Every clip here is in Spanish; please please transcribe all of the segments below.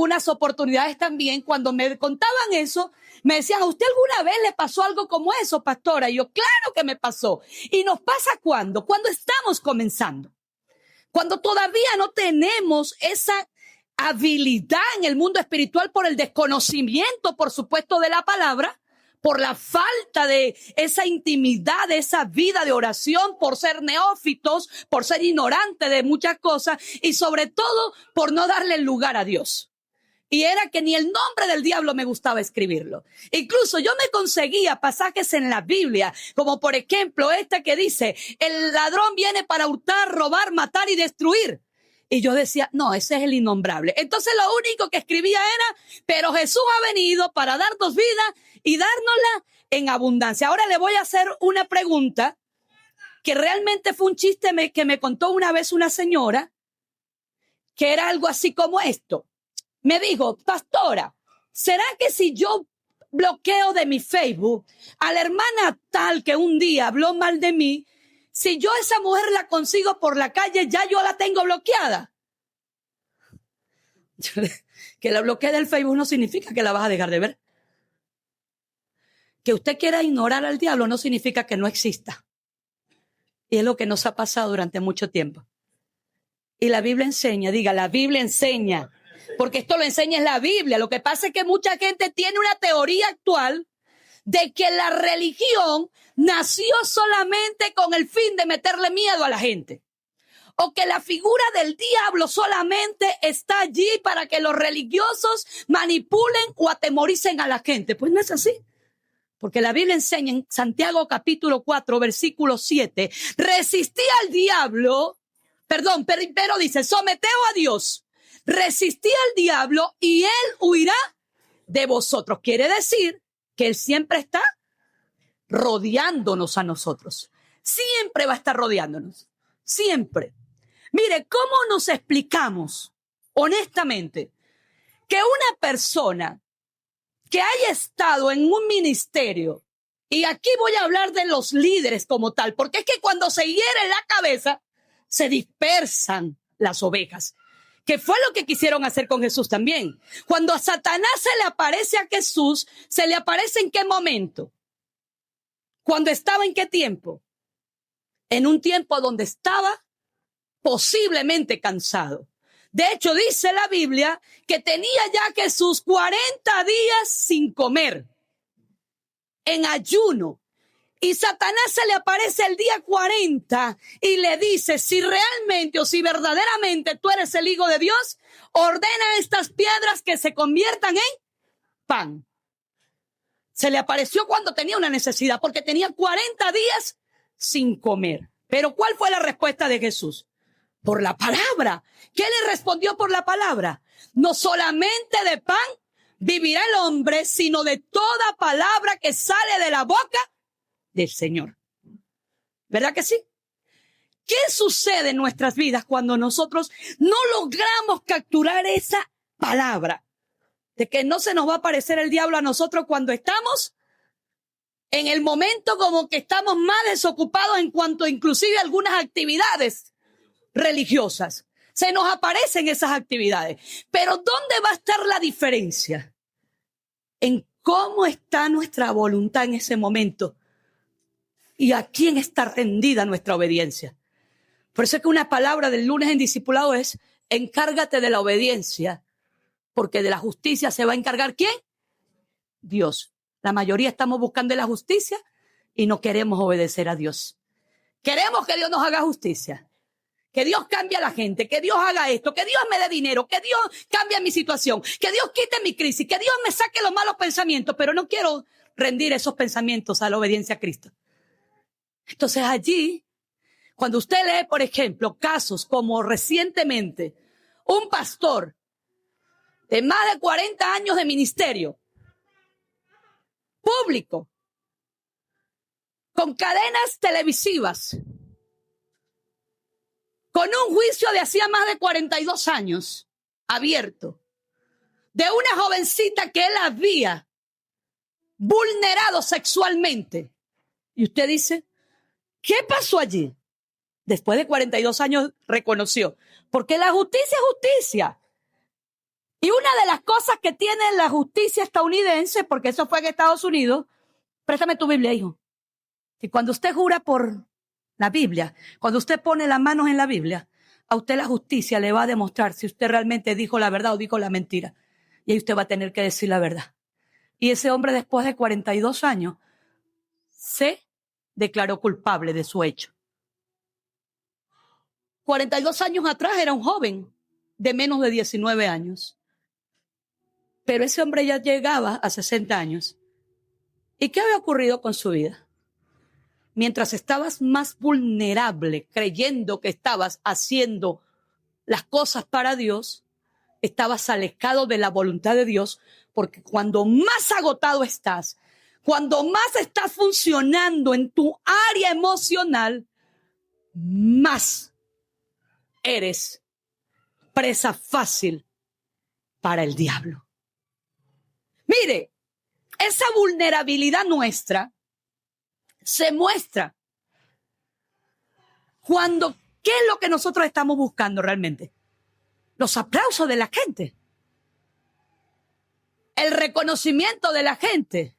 unas oportunidades también, cuando me contaban eso, me decían, ¿a usted alguna vez le pasó algo como eso, pastora? Y yo, claro que me pasó. ¿Y nos pasa cuándo? Cuando estamos comenzando. Cuando todavía no tenemos esa habilidad en el mundo espiritual por el desconocimiento, por supuesto, de la palabra, por la falta de esa intimidad, de esa vida de oración, por ser neófitos, por ser ignorantes de muchas cosas y sobre todo por no darle lugar a Dios. Y era que ni el nombre del diablo me gustaba escribirlo. Incluso yo me conseguía pasajes en la Biblia, como por ejemplo este que dice, el ladrón viene para hurtar, robar, matar y destruir. Y yo decía, no, ese es el innombrable. Entonces lo único que escribía era, pero Jesús ha venido para darnos vida y dárnosla en abundancia. Ahora le voy a hacer una pregunta que realmente fue un chiste que me contó una vez una señora, que era algo así como esto. Me dijo, pastora, ¿será que si yo bloqueo de mi Facebook a la hermana tal que un día habló mal de mí, si yo a esa mujer la consigo por la calle, ya yo la tengo bloqueada? Que la bloquee del Facebook no significa que la vas a dejar de ver. Que usted quiera ignorar al diablo no significa que no exista. Y es lo que nos ha pasado durante mucho tiempo. Y la Biblia enseña, diga, la Biblia enseña. Porque esto lo enseña en la Biblia. Lo que pasa es que mucha gente tiene una teoría actual de que la religión nació solamente con el fin de meterle miedo a la gente. O que la figura del diablo solamente está allí para que los religiosos manipulen o atemoricen a la gente. Pues no es así. Porque la Biblia enseña en Santiago capítulo 4, versículo 7, resistí al diablo, pero dice, someteos a Dios. Resistí al diablo y él huirá de vosotros. Quiere decir que él siempre está rodeándonos a nosotros. Siempre va a estar rodeándonos. Siempre. Mire, ¿cómo nos explicamos honestamente que una persona que haya estado en un ministerio, y aquí voy a hablar de los líderes como tal, porque es que cuando se hiere la cabeza, se dispersan las ovejas, que fue lo que quisieron hacer con Jesús también. Cuando a Satanás se le aparece a Jesús, ¿se le aparece en qué momento? ¿Cuando estaba en qué tiempo? En un tiempo donde estaba posiblemente cansado. De hecho, dice la Biblia que tenía ya Jesús 40 días sin comer, en ayuno. Y Satanás se le aparece el día 40 y le dice, si realmente o si verdaderamente tú eres el Hijo de Dios, ordena a estas piedras que se conviertan en pan. Se le apareció cuando tenía una necesidad, porque tenía 40 días sin comer. Pero ¿cuál fue la respuesta de Jesús? Por la palabra. ¿Qué le respondió por la palabra? No solamente de pan vivirá el hombre, sino de toda palabra que sale de la boca del Señor. ¿Verdad que sí? ¿Qué sucede en nuestras vidas cuando nosotros no logramos capturar esa palabra? De que no se nos va a aparecer el diablo a nosotros cuando estamos en el momento como que estamos más desocupados en cuanto inclusive a algunas actividades religiosas. Se nos aparecen esas actividades. Pero ¿dónde va a estar la diferencia? En cómo está nuestra voluntad en ese momento y a quién está rendida nuestra obediencia. Por eso es que una palabra del lunes en discipulado es: encárgate de la obediencia, porque de la justicia se va a encargar ¿quién? Dios. La mayoría estamos buscando la justicia y no queremos obedecer a Dios. Queremos que Dios nos haga justicia, que Dios cambie a la gente, que Dios haga esto, que Dios me dé dinero, que Dios cambie mi situación, que Dios quite mi crisis, que Dios me saque los malos pensamientos, pero no quiero rendir esos pensamientos a la obediencia a Cristo. Entonces allí, cuando usted lee, por ejemplo, casos como recientemente un pastor de más de 40 años de ministerio público, con cadenas televisivas, con un juicio de hacía más de 42 años abierto, de una jovencita que él había vulnerado sexualmente. Y usted dice, ¿qué pasó allí? Después de 42 años reconoció, porque la justicia es justicia. Y una de las cosas que tiene la justicia estadounidense, porque eso fue en Estados Unidos, préstame tu Biblia, hijo. Y cuando usted jura por la Biblia, cuando usted pone las manos en la Biblia, a usted la justicia le va a demostrar si usted realmente dijo la verdad o dijo la mentira. Y ahí usted va a tener que decir la verdad. Y ese hombre, después de 42 años, se declaró culpable de su hecho. 42 años atrás era un joven de menos de 19 años. Pero ese hombre ya llegaba a 60 años. ¿Y qué había ocurrido con su vida? Mientras estabas más vulnerable, creyendo que estabas haciendo las cosas para Dios, estabas alejado de la voluntad de Dios, porque cuando más agotado estás, cuando más estás funcionando en tu área emocional, más eres presa fácil para el diablo. Mire, esa vulnerabilidad nuestra se muestra cuando, ¿qué es lo que nosotros estamos buscando realmente? Los aplausos de la gente, el reconocimiento de la gente,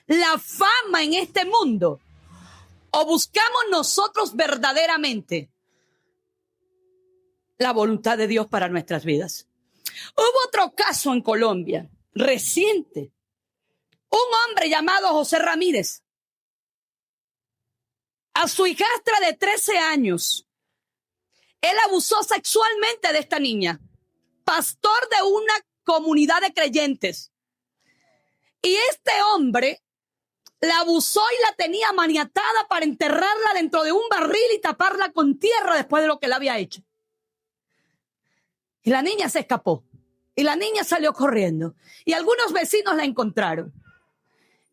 la fama en este mundo, o buscamos nosotros verdaderamente la voluntad de Dios para nuestras vidas. Hubo otro caso en Colombia, reciente, un hombre llamado José Ramírez. A su hijastra de 13 años, él abusó sexualmente de esta niña, pastor de una comunidad de creyentes. Y este hombre la abusó y la tenía maniatada para enterrarla dentro de un barril y taparla con tierra después de lo que le había hecho. Y la niña se escapó. Y la niña salió corriendo. Y algunos vecinos la encontraron.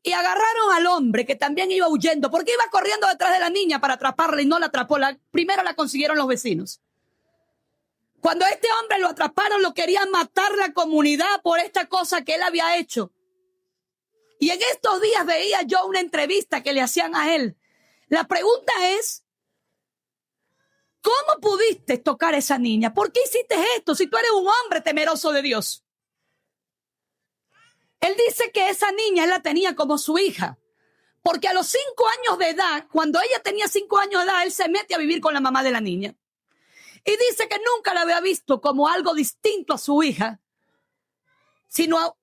Y agarraron al hombre que también iba huyendo, porque iba corriendo detrás de la niña para atraparla y no la atrapó. Primero la consiguieron los vecinos. Cuando a este hombre lo atraparon, lo querían matar la comunidad por esta cosa que él había hecho. Y en estos días veía yo una entrevista que le hacían a él. La pregunta es, ¿cómo pudiste tocar a esa niña? ¿Por qué hiciste esto si tú eres un hombre temeroso de Dios? Él dice que esa niña él la tenía como su hija, porque a los 5 años de edad, cuando ella tenía 5 años de edad, él se mete a vivir con la mamá de la niña. Y dice que nunca la había visto como algo distinto a su hija, sino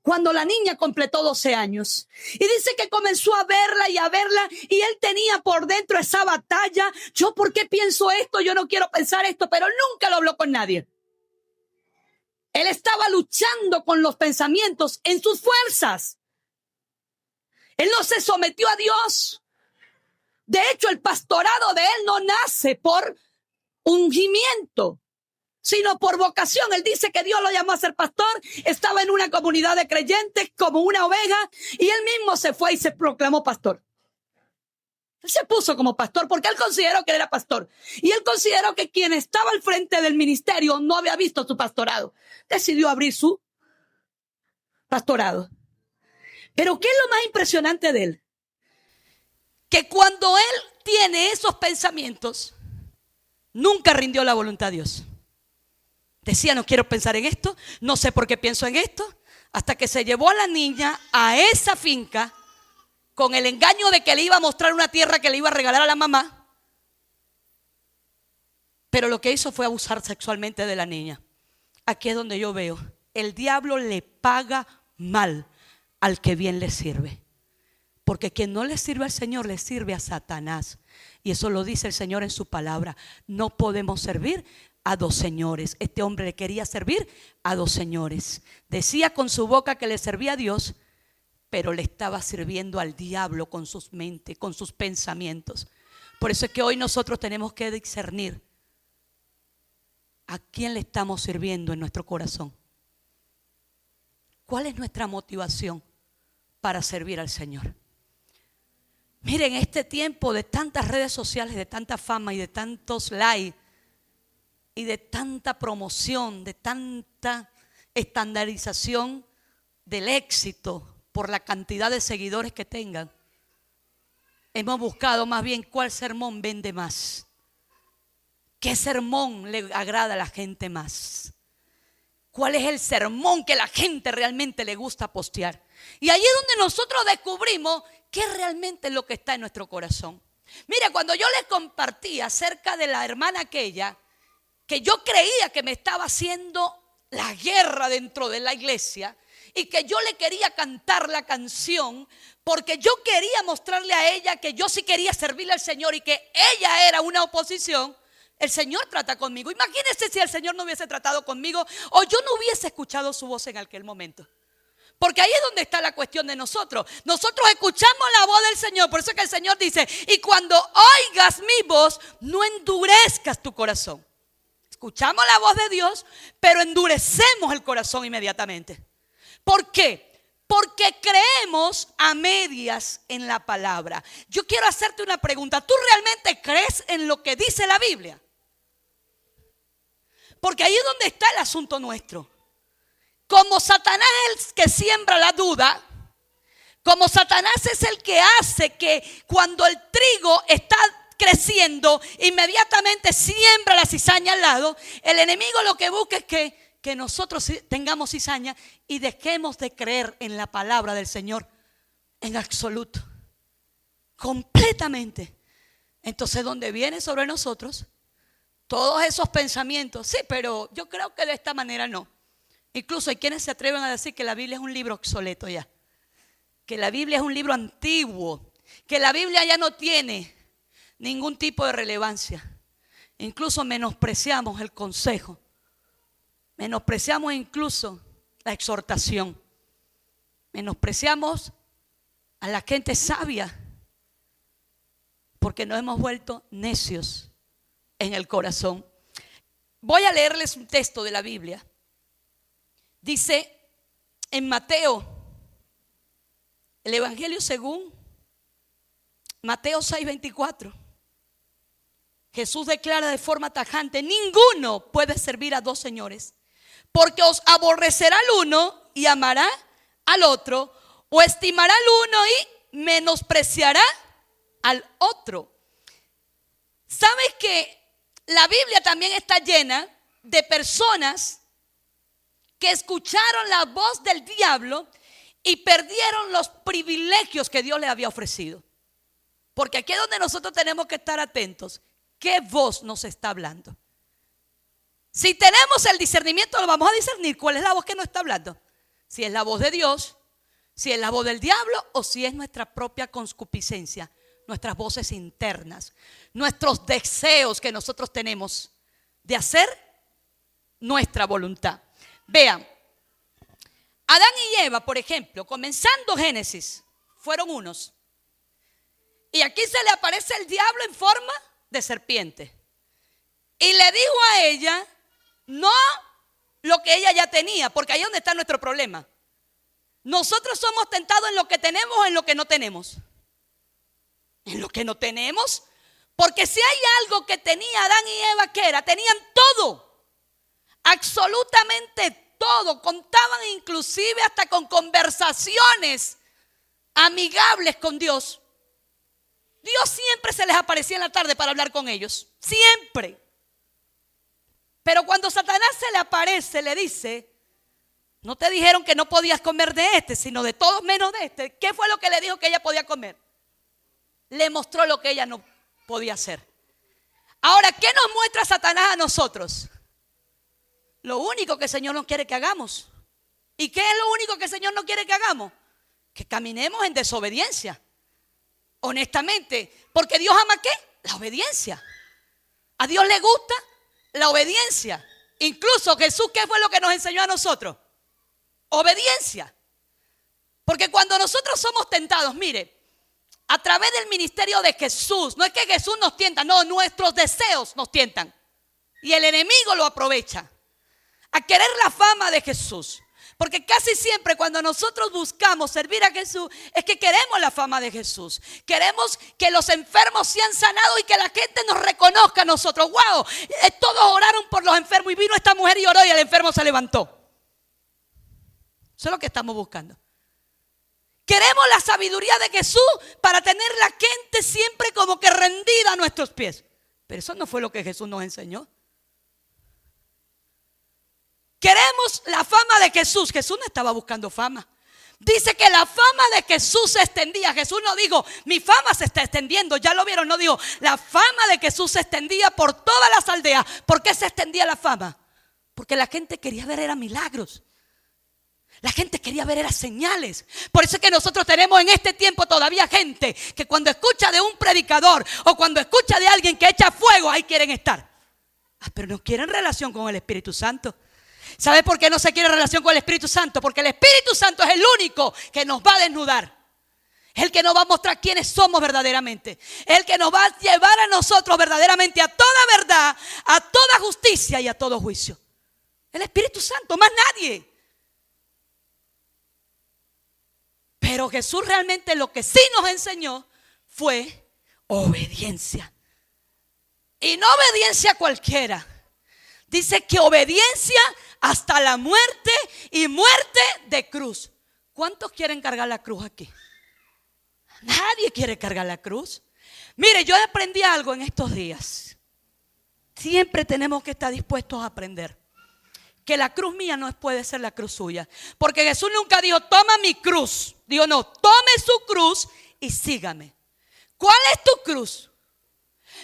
cuando la niña completó 12 años. Y dice que comenzó a verla, y él tenía por dentro esa batalla. Yo, ¿por qué pienso esto? Yo no quiero pensar esto, pero nunca lo habló con nadie. Él estaba luchando con los pensamientos en sus fuerzas. Él no se sometió a Dios. De hecho, el pastorado de él no nace por ungimiento, sino por vocación. Él dice que Dios lo llamó a ser pastor. Estaba en una comunidad de creyentes como una oveja y él mismo se fue y se proclamó pastor. Él se puso como pastor porque él consideró que él era pastor. Y él consideró que quien estaba al frente del ministerio no había visto su pastorado. Decidió abrir su pastorado. Pero ¿qué es lo más impresionante de él? Que cuando él tiene esos pensamientos, nunca rindió la voluntad a Dios. Decía, no quiero pensar en esto, no sé por qué pienso en esto, hasta que se llevó a la niña a esa finca con el engaño de que le iba a mostrar una tierra que le iba a regalar a la mamá. Pero lo que hizo fue abusar sexualmente de la niña. Aquí es donde yo veo, el diablo le paga mal al que bien le sirve. Porque quien no le sirve al Señor le sirve a Satanás. Y eso lo dice el Señor en su palabra. No podemos servir a dos señores. Este hombre le quería servir a dos señores. Decía con su boca que le servía a Dios, pero le estaba sirviendo al diablo con sus mentes, con sus pensamientos. Por eso es que hoy nosotros tenemos que discernir a quién le estamos sirviendo en nuestro corazón. ¿Cuál es nuestra motivación para servir al Señor? Miren, este tiempo de tantas redes sociales, de tanta fama y de tantos likes y de tanta promoción, de tanta estandarización del éxito por la cantidad de seguidores que tengan, hemos buscado más bien cuál sermón vende más, qué sermón le agrada a la gente más. cuál es el sermón que la gente realmente le gusta postear. Y ahí es donde nosotros descubrimos qué realmente es lo que está en nuestro corazón. Mira, cuando yo les compartí acerca de la hermana aquella, que yo creía que me estaba haciendo la guerra dentro de la iglesia y que yo le quería cantar la canción porque yo quería mostrarle a ella que yo sí quería servirle al Señor y que ella era una oposición, el Señor trata conmigo. Imagínense si el Señor no hubiese tratado conmigo o yo no hubiese escuchado su voz en aquel momento. Porque ahí es donde está la cuestión de nosotros. Nosotros escuchamos la voz del Señor. Por eso es que el Señor dice: y cuando oigas mi voz, no endurezcas tu corazón. Escuchamos la voz de Dios, pero endurecemos el corazón inmediatamente. ¿Por qué? Porque creemos a medias en la palabra. Yo quiero hacerte una pregunta. ¿Tú realmente crees en lo que dice la Biblia? Porque ahí es donde está el asunto nuestro. Como Satanás es el que siembra la duda, como Satanás es el que hace que cuando el trigo está creciendo, inmediatamente siembra la cizaña al lado, el enemigo lo que busca es que nosotros tengamos cizaña y dejemos de creer en la palabra del Señor en absoluto, completamente. Entonces, ¿dónde viene sobre nosotros todos esos pensamientos? Sí, pero yo creo que de esta manera no. Incluso hay quienes se atreven a decir que la Biblia es un libro obsoleto ya, que la Biblia es un libro antiguo, que la Biblia ya no tiene ningún tipo de relevancia. Incluso menospreciamos el consejo, menospreciamos incluso la exhortación, menospreciamos a la gente sabia porque nos hemos vuelto necios en el corazón. Voy a leerles un texto de la Biblia. Dice en Mateo, el Evangelio según Mateo 6:24. Jesús declara de forma tajante: ninguno puede servir a dos señores, porque os aborrecerá al uno y amará al otro, o estimará al uno y menospreciará al otro. ¿Sabes que la Biblia también está llena de personas que escucharon la voz del diablo y perdieron los privilegios que Dios les había ofrecido? Porque aquí es donde nosotros tenemos que estar atentos. ¿Qué voz nos está hablando? Si tenemos el discernimiento, lo vamos a discernir. ¿Cuál es la voz que nos está hablando? Si es la voz de Dios, si es la voz del diablo o si es nuestra propia concupiscencia, nuestras voces internas, nuestros deseos que nosotros tenemos de hacer nuestra voluntad. Vean, Adán y Eva, por ejemplo, comenzando Génesis, fueron unos. Y aquí se le aparece el diablo en forma de serpiente. Y le dijo a ella, no lo que ella ya tenía, porque ahí es donde está nuestro problema. Nosotros somos tentados en lo que tenemos o en lo que no tenemos. En lo que no tenemos, porque si hay algo que tenía Adán y Eva, ¿qué era? Tenían todo, absolutamente todo. Contaban inclusive hasta con conversaciones amigables con Dios. Dios siempre se les aparecía en la tarde para hablar con ellos, siempre. Pero cuando Satanás se le aparece, le dice: no te dijeron que no podías comer de este, sino de todos menos de este. ¿Qué fue lo que le dijo que ella podía comer? Le mostró lo que ella no podía hacer. Ahora, ¿qué nos muestra Satanás a nosotros? Lo único que el Señor no quiere que hagamos. ¿Y qué es lo único que el Señor no quiere que hagamos? Que caminemos en desobediencia. Honestamente, porque Dios ama ¿qué? La obediencia. A Dios le gusta la obediencia. Incluso Jesús, ¿qué fue lo que nos enseñó a nosotros? Obediencia. Porque cuando nosotros somos tentados, mire, a través del ministerio de Jesús, no es que Jesús nos tienta, no, nuestros deseos nos tientan. Y el enemigo lo aprovecha a querer la fama de Jesús. Porque casi siempre cuando nosotros buscamos servir a Jesús es que queremos la fama de Jesús. Queremos que los enfermos sean sanados y que la gente nos reconozca a nosotros. ¡Wow! Todos oraron por los enfermos y vino esta mujer y oró y el enfermo se levantó. Eso es lo que estamos buscando. Queremos la sabiduría de Jesús para tener la gente siempre como que rendida a nuestros pies. Pero eso no fue lo que Jesús nos enseñó. queremos la fama de Jesús. Jesús no estaba buscando fama. Dice que la fama de Jesús se extendía. Jesús no dijo, mi fama se está extendiendo. Ya lo vieron, no dijo, la fama de Jesús se extendía por todas las aldeas. ¿Por qué se extendía la fama? Porque la gente quería ver era milagros. La gente quería ver era señales. Por eso es que nosotros tenemos en este tiempo todavía gente que cuando escucha de un predicador o cuando escucha de alguien que echa fuego, ahí quieren estar. Pero no quieren relación con el Espíritu Santo. ¿Sabe por qué no se quiere relación con el Espíritu Santo? Porque el Espíritu Santo es el único que nos va a desnudar. Es el que nos va a mostrar quiénes somos verdaderamente. Es el que nos va a llevar a nosotros verdaderamente a toda verdad, a toda justicia y a todo juicio. El Espíritu Santo, más nadie. Pero Jesús realmente lo que sí nos enseñó fue obediencia. Y no obediencia cualquiera. Dice que obediencia hasta la muerte y muerte de cruz. ¿Cuántos quieren cargar la cruz aquí? Nadie quiere cargar la cruz. Mire, yo aprendí algo en estos días. Siempre tenemos que estar dispuestos a aprender. Que la cruz mía no puede ser la cruz suya. Porque Jesús nunca dijo, toma mi cruz. Dijo, no, tome su cruz y sígame. ¿Cuál es tu cruz?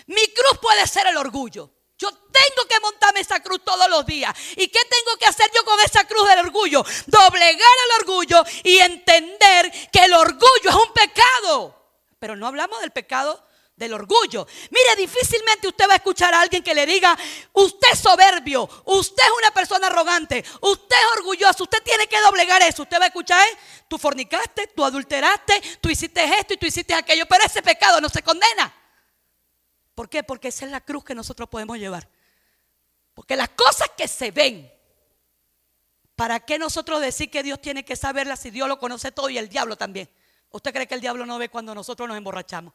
Mi cruz puede ser el orgullo. Yo tengo que montarme esa cruz todos los días. ¿Y qué tengo que hacer yo con esa cruz del orgullo? Doblegar el orgullo y entender que el orgullo es un pecado. Pero no hablamos del pecado del orgullo. Mire, difícilmente usted va a escuchar a alguien que le diga, usted es soberbio, usted es una persona arrogante, usted es orgulloso, usted tiene que doblegar eso. Usted va a escuchar, tú fornicaste, tú adulteraste, tú hiciste esto y tú hiciste aquello, pero ese pecado no se condena. ¿Por qué? Porque esa es la cruz que nosotros podemos llevar. Porque las cosas que se ven, ¿para qué nosotros decir que Dios tiene que saberlas si Dios lo conoce todo y el diablo también? ¿Usted cree que el diablo no ve cuando nosotros nos emborrachamos?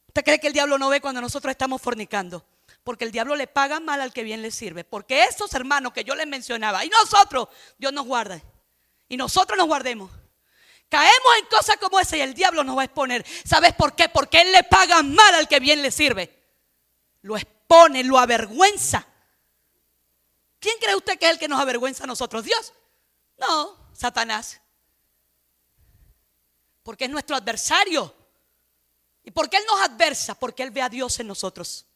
¿Usted cree que el diablo no ve cuando nosotros estamos fornicando? Porque el diablo le paga mal al que bien le sirve. Porque esos hermanos que yo les mencionaba, y nosotros, Dios nos guarda. Y nosotros nos guardemos. Caemos en cosas como esa y el diablo nos va a exponer. ¿Sabes por qué? Porque él le paga mal al que bien le sirve. Lo expone, lo avergüenza. ¿Quién cree usted que es el que nos avergüenza a nosotros? ¿Dios? No, Satanás. Porque es nuestro adversario. ¿Y por qué él nos adversa? Porque él ve a Dios en nosotros.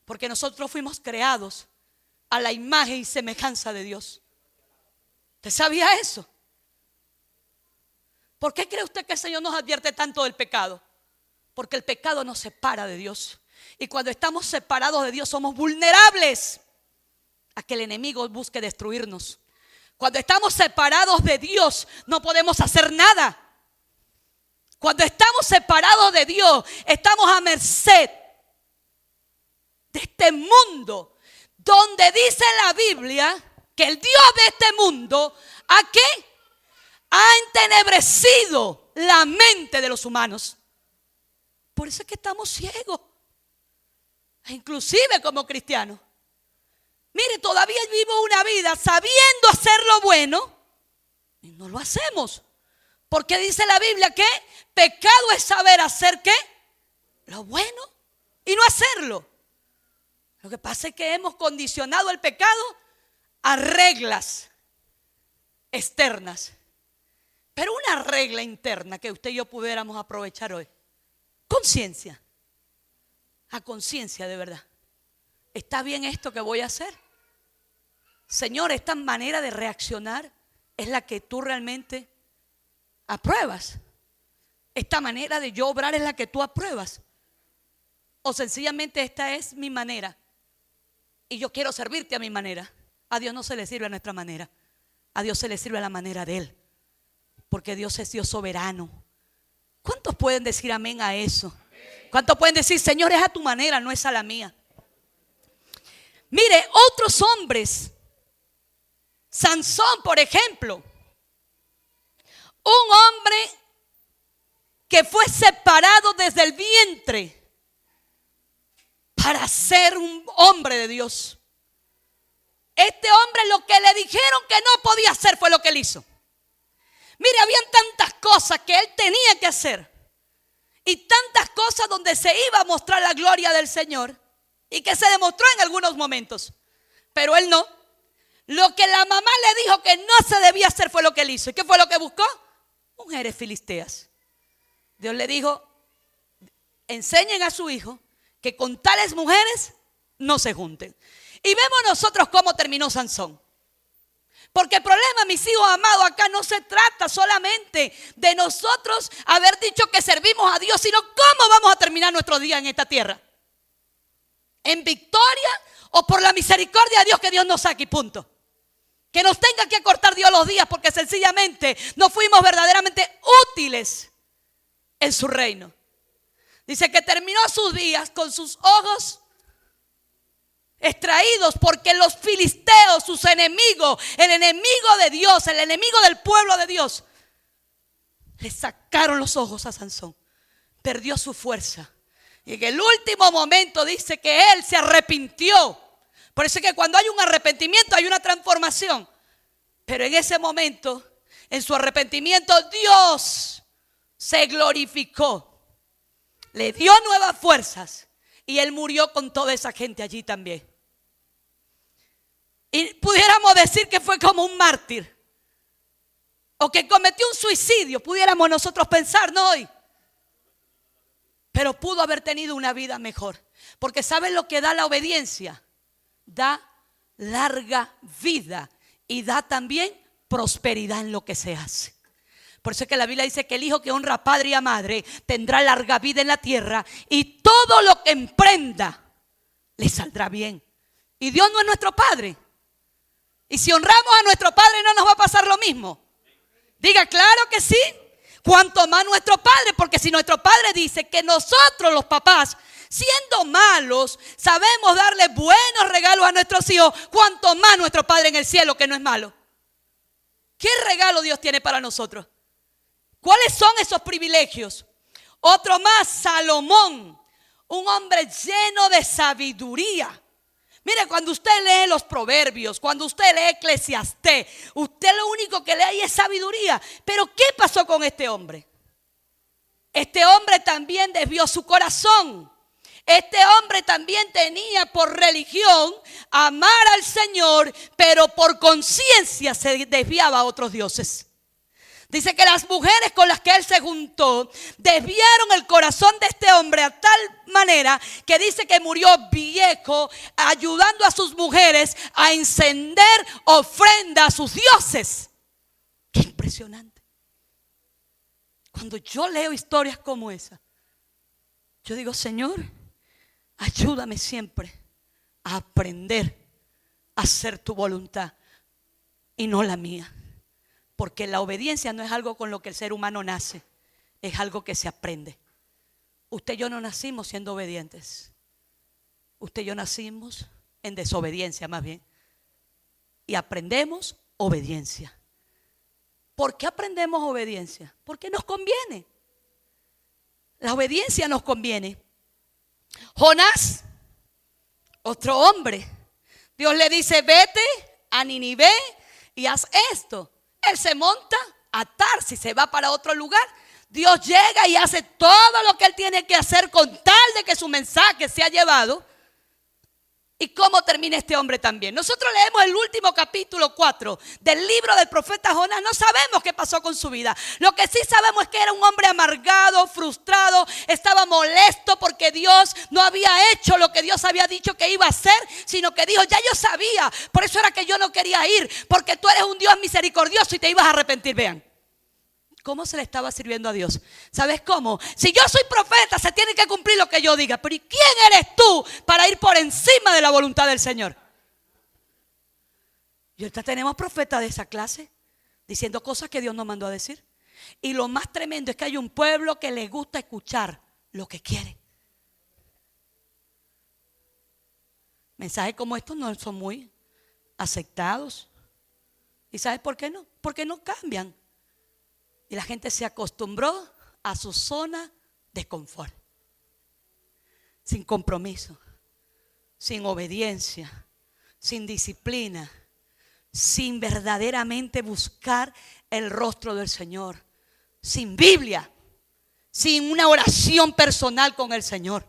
Porque nosotros fuimos creados a la imagen y semejanza de Dios. ¿Usted sabía eso? ¿Por qué cree usted que el Señor nos advierte tanto del pecado? Porque el pecado nos separa de Dios. Y cuando estamos separados de Dios somos vulnerables a que el enemigo busque destruirnos. Cuando estamos separados de Dios no podemos hacer nada. Cuando estamos separados de Dios estamos a merced de este mundo donde dice la Biblia que el Dios de este mundo ¿a qué? Ha entenebrecido la mente de los humanos. Por eso es que estamos ciegos. Inclusive como cristianos. Mire, todavía vivo una vida sabiendo hacer lo bueno y no lo hacemos. Porque dice la Biblia que pecado es saber hacer ¿qué? Lo bueno y no hacerlo. Lo que pasa es que hemos condicionado el pecado a reglas externas. Pero una regla interna que usted y yo pudiéramos aprovechar hoy. Conciencia. A conciencia de verdad. ¿Está bien esto que voy a hacer? Señor, esta manera de reaccionar es la que tú realmente apruebas. Esta manera de yo obrar es la que tú apruebas. O sencillamente esta es mi manera y yo quiero servirte a mi manera. A Dios no se le sirve a nuestra manera. A Dios se le sirve a la manera de Él. Porque Dios es Dios soberano. ¿Cuántos pueden decir amén a eso? ¿Cuántos pueden decir, Señor, es a tu manera, no es a la mía? Mire, otros hombres. Sansón, por ejemplo. Un hombre que fue separado desde el vientre para ser un hombre de Dios. Este hombre lo que le dijeron que no podía hacer fue lo que él hizo. Mire, habían tantas cosas que él tenía que hacer y tantas cosas donde se iba a mostrar la gloria del Señor y que se demostró en algunos momentos, pero él no. Lo que la mamá le dijo que no se debía hacer fue lo que él hizo. ¿Y qué fue lo que buscó? Mujeres filisteas. Dios le dijo, enseñen a su hijo que con tales mujeres no se junten. Y vemos nosotros cómo terminó Sansón. Porque el problema, mis hijos amados, acá no se trata solamente de nosotros haber dicho que servimos a Dios, sino cómo vamos a terminar nuestro día en esta tierra. ¿En victoria o por la misericordia de Dios que Dios nos saque y punto? Que nos tenga que acortar Dios los días porque sencillamente no fuimos verdaderamente útiles en su reino. Dice que terminó sus días con sus ojos extraídos porque los filisteos, sus enemigos, el enemigo de Dios, el enemigo del pueblo de Dios, le sacaron los ojos a Sansón. Perdió su fuerza. Y en el último momento dice que él se arrepintió. Por eso es que cuando hay un arrepentimiento hay una transformación. Pero en ese momento, en su arrepentimiento, Dios se glorificó. Le dio nuevas fuerzas. Y él murió con toda esa gente allí también. Y pudiéramos decir que fue como un mártir. O que cometió un suicidio. Pudiéramos nosotros pensar, no hoy. Pero pudo haber tenido una vida mejor. Porque ¿saben lo que da la obediencia? Da larga vida. Y da también prosperidad en lo que se hace. Por eso es que la Biblia dice que el hijo que honra a padre y a madre tendrá larga vida en la tierra. Y todo lo que emprenda le saldrá bien. Y Dios no es nuestro padre. Y si honramos a nuestro padre no nos va a pasar lo mismo. Diga, claro que sí. Cuanto más nuestro padre, porque si nuestro padre dice que nosotros los papás, siendo malos, sabemos darle buenos regalos a nuestros hijos, cuanto más nuestro padre en el cielo que no es malo. ¿Qué regalo Dios tiene para nosotros? ¿Cuáles son esos privilegios? Otro más, Salomón, un hombre lleno de sabiduría. Mire, cuando usted lee los proverbios, cuando usted lee Eclesiastés, usted lo único que lee ahí es sabiduría. Pero ¿qué pasó con este hombre? Este hombre también desvió su corazón. Este hombre también tenía por religión amar al Señor, pero por conciencia se desviaba a otros dioses. Dice que las mujeres con las que él se juntó desviaron el corazón de este hombre a tal manera que dice que murió viejo ayudando a sus mujeres a encender ofrenda a sus dioses. Qué impresionante. Cuando yo leo historias como esa, yo digo, Señor, ayúdame siempre a aprender a hacer tu voluntad y no la mía. Porque la obediencia no es algo con lo que el ser humano nace, es algo que se aprende. Usted y yo no nacimos siendo obedientes. Usted y yo nacimos en desobediencia más bien. Y aprendemos obediencia. ¿Por qué aprendemos obediencia? Porque nos conviene. La obediencia nos conviene. Jonás, otro hombre, Dios le dice, vete a Nínive y haz esto. Él se monta a Tarsis, se va para otro lugar. Dios llega y hace todo lo que él tiene que hacer con tal de que su mensaje sea llevado. ¿Y cómo termina este hombre también? Nosotros leemos el último capítulo 4 del libro del profeta Jonás. No sabemos qué pasó con su vida. Lo que sí sabemos es que era un hombre amargado, frustrado, estaba molesto porque Dios no había hecho lo que Dios había dicho que iba a hacer, sino que dijo, ya yo sabía, por eso era que yo no quería ir, porque tú eres un Dios misericordioso y te ibas a arrepentir. Vean cómo se le estaba sirviendo a Dios. ¿Sabes cómo? Si yo soy profeta, se tiene que cumplir lo que yo diga. Pero ¿y quién eres tú para ir por encima de la voluntad del Señor? Y ahorita tenemos profetas de esa clase diciendo cosas que Dios nos mandó a decir. Y lo más tremendo es que hay un pueblo que le gusta escuchar lo que quiere. Mensajes como estos no son muy aceptados. ¿Y sabes por qué no? Porque no cambian. Y la gente se acostumbró a su zona de confort. Sin compromiso, sin obediencia, sin disciplina, sin verdaderamente buscar el rostro del Señor, sin Biblia, sin una oración personal con el Señor,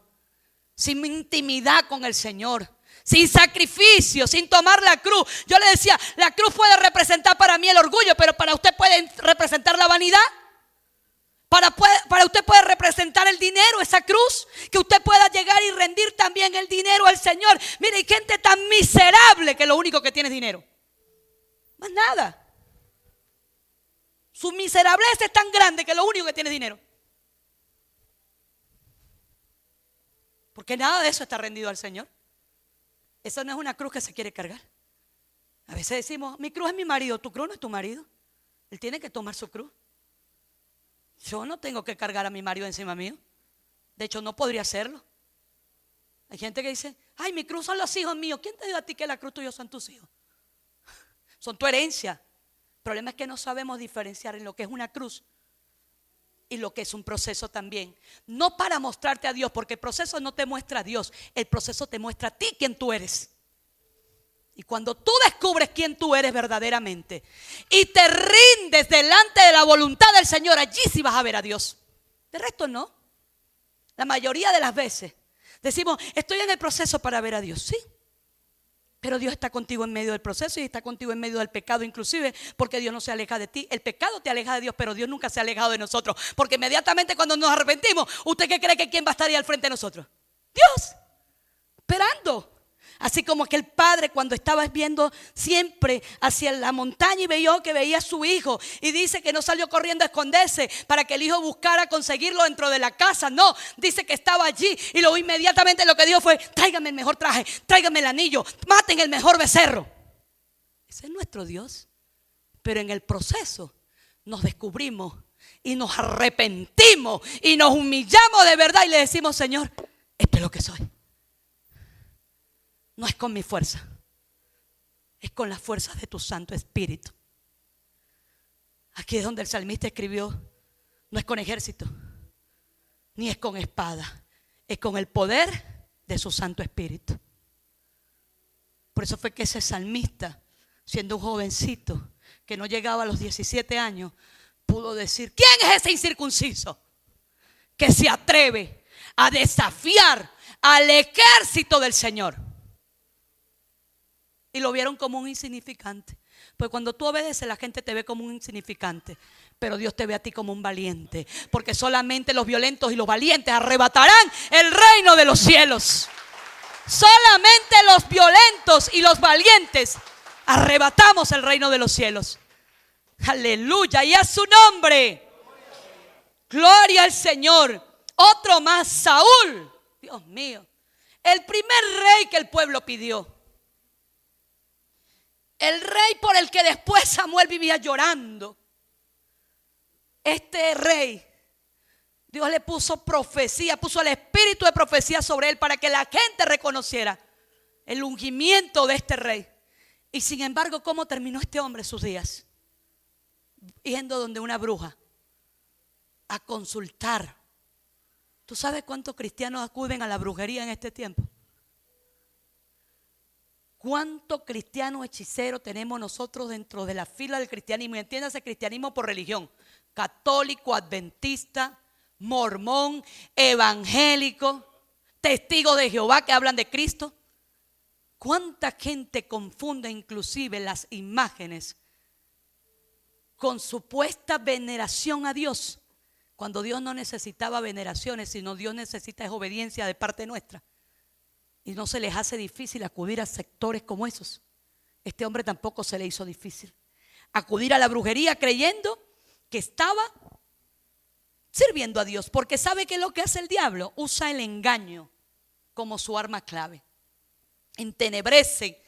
sin intimidad con el Señor, sin sacrificio, sin tomar la cruz. Yo le decía, la cruz puede representar para mí el orgullo, pero para usted puede representar la vanidad. Para usted puede representar el dinero, esa cruz, que usted pueda llegar y rendir también el dinero al Señor. Mire, hay gente tan miserable que lo único que tiene es dinero. Más nada. Su miserableza es tan grande que lo único que tiene es dinero. Porque nada de eso está rendido al Señor. Esa no es una cruz que se quiere cargar. A veces decimos, mi cruz es mi marido. Tu cruz no es tu marido. Él tiene que tomar su cruz. Yo no tengo que cargar a mi marido encima mío. De hecho, no podría hacerlo. Hay gente que dice, ay, mi cruz son los hijos míos. ¿Quién te dijo a ti que la cruz tuya son tus hijos? Son tu herencia. El problema es que no sabemos diferenciar en lo que es una cruz y lo que es un proceso también. No para mostrarte a Dios, porque el proceso no te muestra a Dios. El proceso te muestra a ti quién tú eres. Y cuando tú descubres quién tú eres verdaderamente y te rindes delante de la voluntad del Señor, allí sí vas a ver a Dios. De resto no. La mayoría de las veces decimos, estoy en el proceso para ver a Dios. Sí, pero Dios está contigo en medio del proceso y está contigo en medio del pecado inclusive, porque Dios no se aleja de ti. El pecado te aleja de Dios, pero Dios nunca se ha alejado de nosotros, porque inmediatamente cuando nos arrepentimos, ¿usted qué cree que quién va a estar ahí al frente de nosotros? Dios, esperando. Así como que el padre, cuando estaba viendo siempre hacia la montaña y veía a su hijo, y dice que no salió corriendo a esconderse para que el hijo buscara conseguirlo dentro de la casa. No, dice que estaba allí y lo inmediatamente lo que dijo fue, tráigame el mejor traje, tráigame el anillo, maten el mejor becerro. Ese es nuestro Dios. Pero en el proceso nos descubrimos y nos arrepentimos y nos humillamos de verdad y le decimos, Señor, esto es lo que soy. No es con mi fuerza, es con las fuerzas de tu Santo Espíritu. Aquí es donde el salmista escribió, no es con ejército, ni es con espada, es con el poder de su Santo Espíritu. Por eso fue que ese salmista, siendo un jovencito que no llegaba a los 17 años, pudo decir, ¿quién es ese incircunciso que se atreve a desafiar al ejército del Señor? Y lo vieron como un insignificante. Pues cuando tú obedeces, la gente te ve como un insignificante, pero Dios te ve a ti como un valiente, porque solamente los violentos y los valientes arrebatarán el reino de los cielos. Solamente los violentos y los valientes arrebatamos el reino de los cielos. Aleluya, y a su nombre. Gloria al Señor. Otro más, Saúl. Dios mío, el primer rey que el pueblo pidió. El rey por el que después Samuel vivía llorando. Este rey, Dios le puso profecía, puso el espíritu de profecía sobre él para que la gente reconociera el ungimiento de este rey. Y sin embargo, ¿cómo terminó este hombre sus días? Yendo donde una bruja a consultar. ¿Tú sabes cuántos cristianos acuden a la brujería en este tiempo? ¿Cuánto cristiano hechicero tenemos nosotros dentro de la fila del cristianismo? Y entiéndase cristianismo por religión. Católico, adventista, mormón, evangélico, testigos de Jehová que hablan de Cristo. ¿Cuánta gente confunde inclusive las imágenes con supuesta veneración a Dios? Cuando Dios no necesitaba veneraciones, sino Dios necesita es obediencia de parte nuestra. Y no se les hace difícil acudir a sectores como esos. Este hombre tampoco se le hizo difícil acudir a la brujería creyendo que estaba sirviendo a Dios, porque sabe que lo que hace el diablo, usa el engaño como su arma clave. Entenebrece.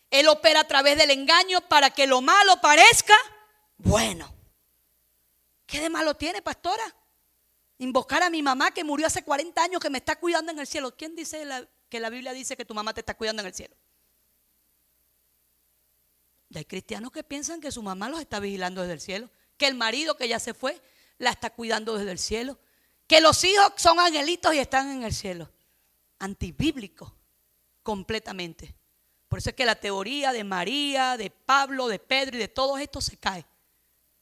Él opera a través del engaño para que lo malo parezca bueno. ¿Qué de malo tiene, pastora? Invocar a mi mamá que murió hace 40 años, que me está cuidando en el cielo. ¿Quién dice que la Biblia dice que tu mamá te está cuidando en el cielo? Y hay cristianos que piensan que su mamá los está vigilando desde el cielo, que el marido que ya se fue la está cuidando desde el cielo, que los hijos son angelitos y están en el cielo. Antibíblico completamente. Por eso es que la teoría de María, de Pablo, de Pedro y de todos estos se cae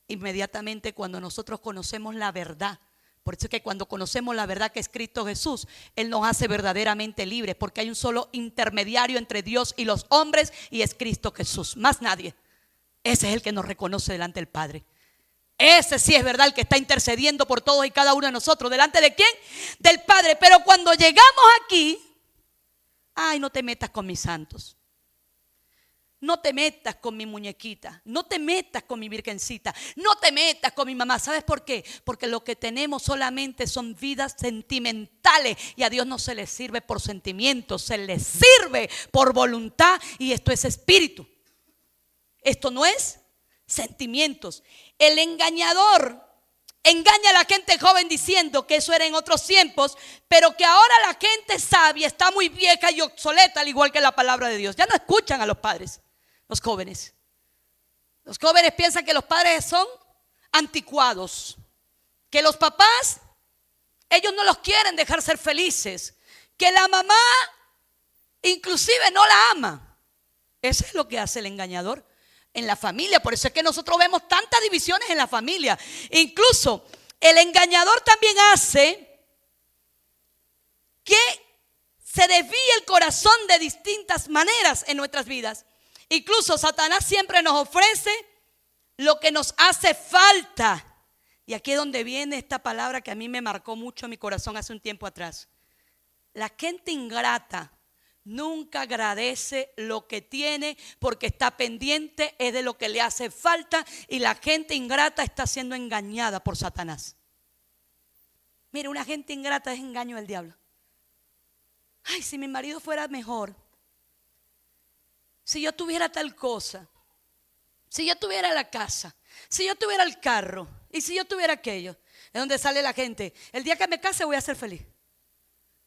inmediatamente cuando nosotros conocemos la verdad Por eso es que cuando conocemos la verdad que es Cristo Jesús, Él nos hace verdaderamente libres, porque hay un solo intermediario entre Dios y los hombres, y es Cristo Jesús, más nadie. Ese es el que nos reconoce delante del Padre. Ese sí es verdad, el que está intercediendo por todos y cada uno de nosotros. ¿Delante de quién? Del Padre. Pero cuando llegamos aquí, ay, no te metas con mis santos. No te metas con mi muñequita, no te metas con mi virgencita, no te metas con mi mamá. ¿Sabes por qué? Porque lo que tenemos solamente son vidas sentimentales, y a Dios no se le sirve por sentimientos, se le sirve por voluntad, y esto es espíritu. Esto no es sentimientos. El engañador engaña a la gente joven diciendo que eso era en otros tiempos, pero que ahora la gente sabia está muy vieja y obsoleta, al igual que la palabra de Dios. Ya no escuchan a los padres. Los jóvenes piensan que los padres son anticuados, que los papás, ellos no los quieren dejar ser felices, que la mamá inclusive no la ama. Eso es lo que hace el engañador en la familia. Por eso es que nosotros vemos tantas divisiones en la familia. Incluso el engañador también hace que se desvíe el corazón de distintas maneras en nuestras vidas. Incluso Satanás siempre nos ofrece lo que nos hace falta. Y aquí es donde viene esta palabra que a mí me marcó mucho mi corazón hace un tiempo atrás. La gente ingrata nunca agradece lo que tiene, porque está pendiente es de lo que le hace falta, y la gente ingrata está siendo engañada por Satanás. Mire, una gente ingrata es engaño del diablo. Ay, si mi marido fuera mejor, si yo tuviera tal cosa, si yo tuviera la casa, si yo tuviera el carro, y si yo tuviera aquello. Es donde sale la gente: el día que me case voy a ser feliz.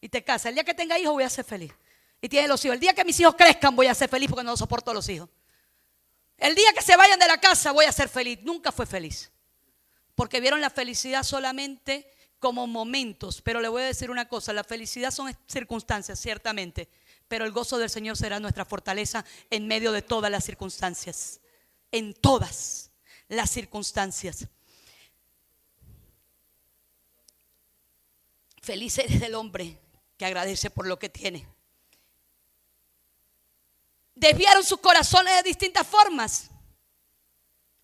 Y te casas. El día que tenga hijos voy a ser feliz. Y tienes los hijos. El día que mis hijos crezcan voy a ser feliz, porque no soporto a los hijos. El día que se vayan de la casa voy a ser feliz. Nunca fue feliz, porque vieron la felicidad solamente como momentos. Pero le voy a decir una cosa: la felicidad son circunstancias, ciertamente, pero el gozo del Señor será nuestra fortaleza en medio de todas las circunstancias. En todas las circunstancias. Feliz es el hombre que agradece por lo que tiene. Desviaron sus corazones de distintas formas.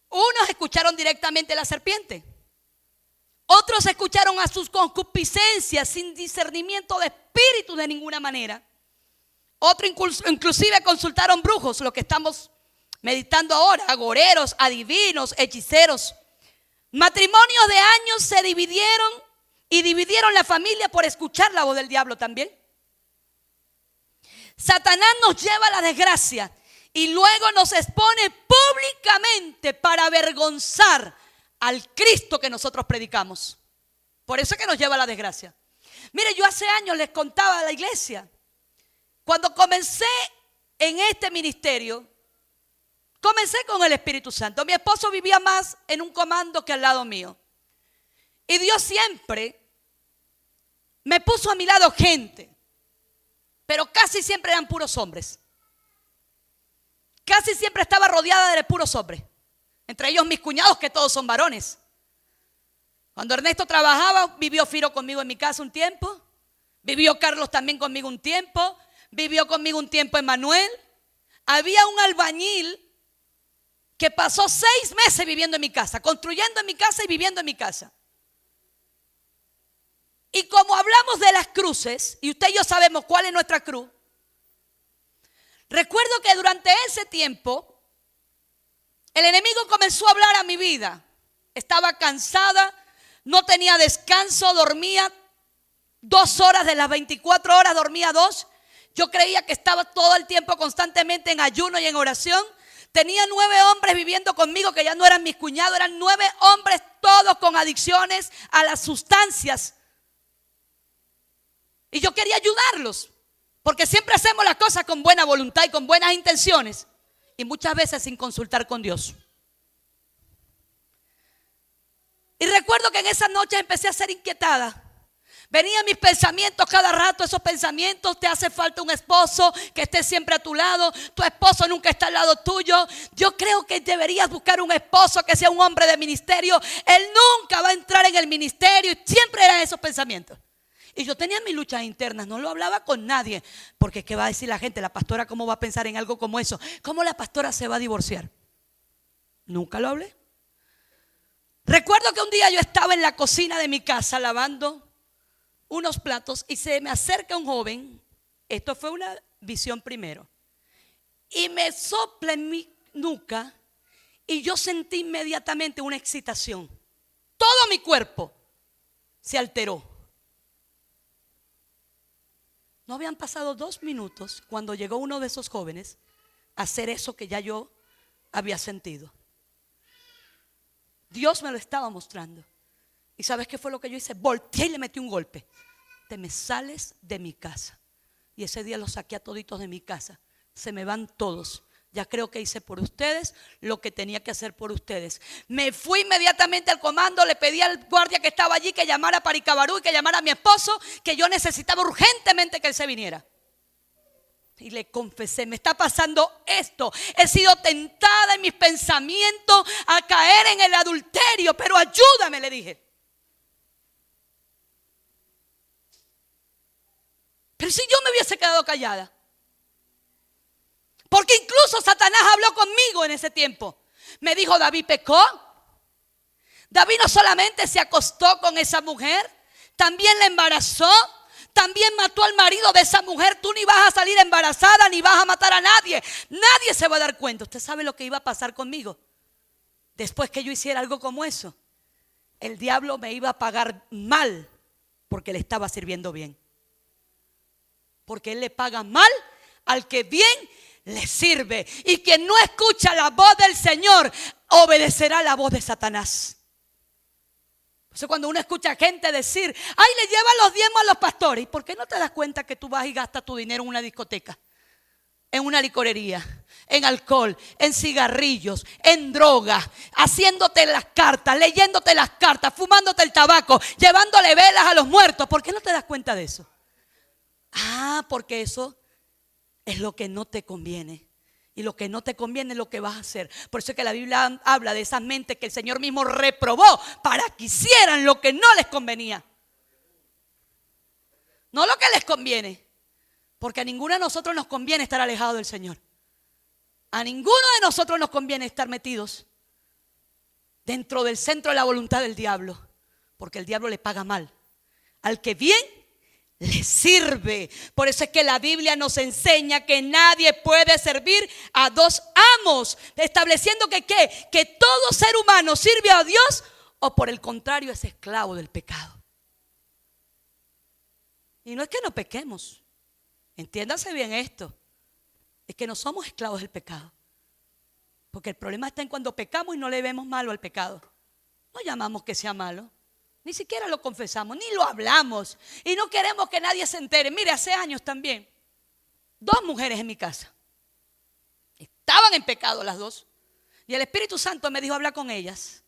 Unos escucharon directamente a la serpiente. Otros escucharon a sus concupiscencias sin discernimiento de espíritu de ninguna manera. Otros inclusive consultaron brujos, lo que estamos meditando ahora, agoreros, adivinos, hechiceros. Matrimonios de años se dividieron y dividieron la familia por escuchar la voz del diablo también. Satanás nos lleva a la desgracia y luego nos expone públicamente para avergonzar al Cristo que nosotros predicamos. Por eso es que nos lleva a la desgracia. Mire, yo hace años les contaba a la iglesia, cuando comencé en este ministerio, comencé con el Espíritu Santo. Mi esposo vivía más en un comando que al lado mío. Y Dios siempre me puso a mi lado gente, pero casi siempre eran puros hombres. Casi siempre estaba rodeada de puros hombres. Entre ellos mis cuñados, que todos son varones. Cuando Ernesto trabajaba, vivió Firo conmigo en mi casa un tiempo. Vivió Carlos también conmigo un tiempo. Vivió conmigo un tiempo Emanuel. Había un albañil que pasó 6 meses viviendo en mi casa, construyendo en mi casa y viviendo en mi casa. Y como hablamos de las cruces, y usted y yo sabemos cuál es nuestra cruz, recuerdo que durante ese tiempo el enemigo comenzó a hablar a mi vida. Estaba cansada, no tenía descanso, dormía 2 horas de las 24 horas, dormía 2. Yo creía que estaba todo el tiempo constantemente en ayuno y en oración. Tenía 9 hombres viviendo conmigo que ya no eran mis cuñados, eran 9 hombres todos con adicciones a las sustancias. Y yo quería ayudarlos, porque siempre hacemos las cosas con buena voluntad y con buenas intenciones, y muchas veces sin consultar con Dios. Y recuerdo que en esas noches empecé a ser inquietada. Venían mis pensamientos cada rato, esos pensamientos: te hace falta un esposo que esté siempre a tu lado, tu esposo nunca está al lado tuyo, yo creo que deberías buscar un esposo que sea un hombre de ministerio, él nunca va a entrar en el ministerio. Y siempre eran esos pensamientos. Y yo tenía mis luchas internas, no lo hablaba con nadie, porque ¿qué va a decir la gente? La pastora, ¿cómo va a pensar en algo como eso? ¿Cómo la pastora se va a divorciar? Nunca lo hablé. Recuerdo que un día yo estaba en la cocina de mi casa lavando unos platos y se me acerca un joven. Esto fue una visión primero. Y me sopla en mi nuca y yo sentí inmediatamente una excitación. Todo mi cuerpo se alteró. No habían pasado 2 minutos cuando llegó uno de esos jóvenes a hacer eso que ya yo había sentido. Dios me lo estaba mostrando. ¿Y sabes qué fue lo que yo hice? Volteé y le metí un golpe. Te me sales de mi casa. Y ese día los saqué a toditos de mi casa. Se me van todos. Ya creo que hice por ustedes lo que tenía que hacer por ustedes. Me fui inmediatamente al comando. Le pedí al guardia que estaba allí que llamara para Icabarú y que llamara a mi esposo, que yo necesitaba urgentemente que él se viniera. Y le confesé: me está pasando esto. He sido tentada en mis pensamientos a caer en el adulterio, pero ayúdame, le dije. Pero si yo me hubiese quedado callada. Porque incluso Satanás habló conmigo en ese tiempo. Me dijo: David pecó. David no solamente se acostó con esa mujer, también la embarazó. También mató al marido de esa mujer. Tú ni vas a salir embarazada, ni vas a matar a nadie. Nadie se va a dar cuenta. ¿Usted sabe lo que iba a pasar conmigo? Después que yo hiciera algo como eso, el diablo me iba a pagar mal porque le estaba sirviendo bien. Porque él le paga mal al que bien le sirve. Y quien no escucha la voz del Señor obedecerá la voz de Satanás. Por eso cuando uno escucha a gente decir: ay, le llevan los diezmos a los pastores. ¿Y por qué no te das cuenta que tú vas y gastas tu dinero en una discoteca, en una licorería, en alcohol, en cigarrillos, en droga, haciéndote las cartas, leyéndote las cartas, fumándote el tabaco, llevándole velas a los muertos? ¿Por qué no te das cuenta de eso? Porque eso es lo que no te conviene. Y lo que no te conviene es lo que vas a hacer. Por eso es que la Biblia habla de esas mentes que el Señor mismo reprobó para que hicieran lo que no les convenía. No lo que les conviene. Porque a ninguno de nosotros nos conviene estar alejados del Señor. A ninguno de nosotros nos conviene estar metidos dentro del centro de la voluntad del diablo. Porque el diablo le paga mal al que bien le sirve. Por eso es que la Biblia nos enseña que nadie puede servir a 2 amos, estableciendo que todo ser humano sirve a Dios o por el contrario es esclavo del pecado. Y no es que no pequemos, entiéndase bien esto, es que no somos esclavos del pecado. Porque el problema está en cuando pecamos y no le vemos malo al pecado. No llamamos que sea malo. Ni siquiera lo confesamos, ni lo hablamos. Y no queremos que nadie se entere. Mire, hace años también, 2 mujeres en mi casa. Estaban en pecado las 2. Y el Espíritu Santo me dijo: habla con ellas.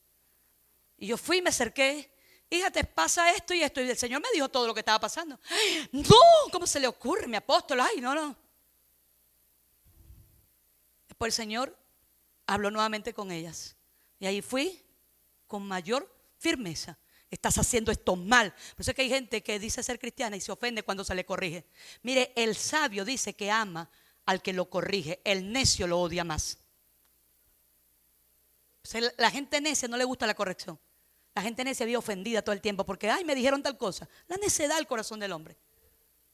Y yo fui y me acerqué. Hija, te pasa esto y esto. Y el Señor me dijo todo lo que estaba pasando. ¡Ay, no! ¿Cómo se le ocurre, mi apóstol? Ay, no. Después el Señor habló nuevamente con ellas. Y ahí fui con mayor firmeza. Estás haciendo esto mal. Por eso es que hay gente que dice ser cristiana y se ofende cuando se le corrige. Mire, el sabio dice que ama al que lo corrige. El necio lo odia más. O sea, la gente necia no le gusta la corrección. La gente necia vive ofendida todo el tiempo porque, ay, me dijeron tal cosa. La necedad del corazón del hombre.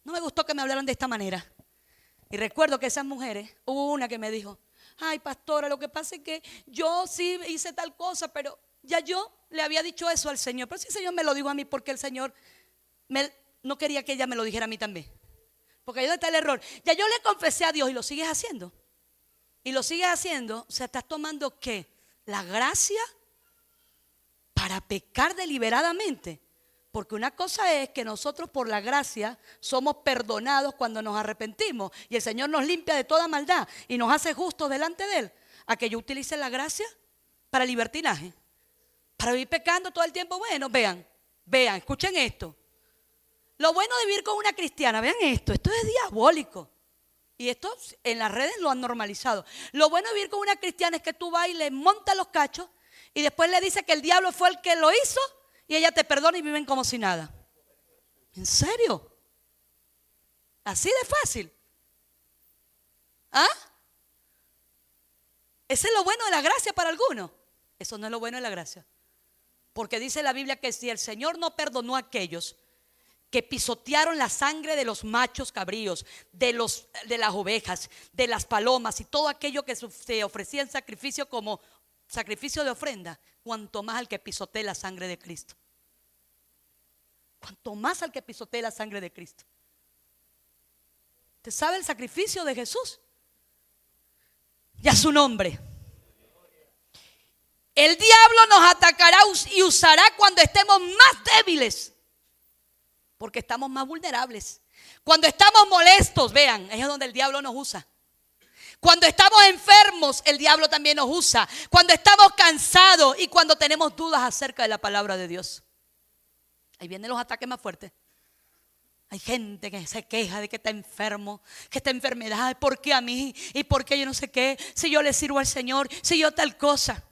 No me gustó que me hablaran de esta manera. Y recuerdo que esas mujeres, hubo una que me dijo: ay, pastora, lo que pasa es que yo sí hice tal cosa, pero ya yo le había dicho eso al Señor. Pero si el Señor me lo dijo a mí, porque el Señor no quería que ella me lo dijera a mí también. Porque ahí está el error. Ya yo le confesé a Dios y lo sigues haciendo. Y lo sigues haciendo. O sea, estás tomando ¿qué? La gracia para pecar deliberadamente. Porque una cosa es que nosotros por la gracia somos perdonados cuando nos arrepentimos. Y el Señor nos limpia de toda maldad y nos hace justos delante de Él. A que yo utilice la gracia para libertinaje. Para vivir pecando todo el tiempo. Bueno, vean, escuchen esto. Lo bueno de vivir con una cristiana, vean esto es diabólico. Y esto en las redes lo han normalizado. Lo bueno de vivir con una cristiana es que tú vas y le montas los cachos y después le dices que el diablo fue el que lo hizo y ella te perdona y viven como si nada. ¿En serio? Así de fácil. ¿Ah? Ese es lo bueno de la gracia para algunos. Eso no es lo bueno de la gracia. Porque dice la Biblia que si el Señor no perdonó a aquellos que pisotearon la sangre de los machos cabríos, de las ovejas, de las palomas y todo aquello que se ofrecía en sacrificio como sacrificio de ofrenda, cuanto más al que pisotee la sangre de Cristo. Cuanto más al que pisotee la sangre de Cristo. ¿Usted sabe el sacrificio de Jesús? Y a su nombre. El diablo nos atacará y usará cuando estemos más débiles. Porque estamos más vulnerables. Cuando estamos molestos, vean, es donde el diablo nos usa. Cuando estamos enfermos, el diablo también nos usa. Cuando estamos cansados y cuando tenemos dudas acerca de la palabra de Dios. Ahí vienen los ataques más fuertes. Hay gente que se queja de que está enfermo, que esta enfermedad, ¿por qué a mí? ¿Y por qué yo no sé qué? Si yo le sirvo al Señor, si yo tal cosa.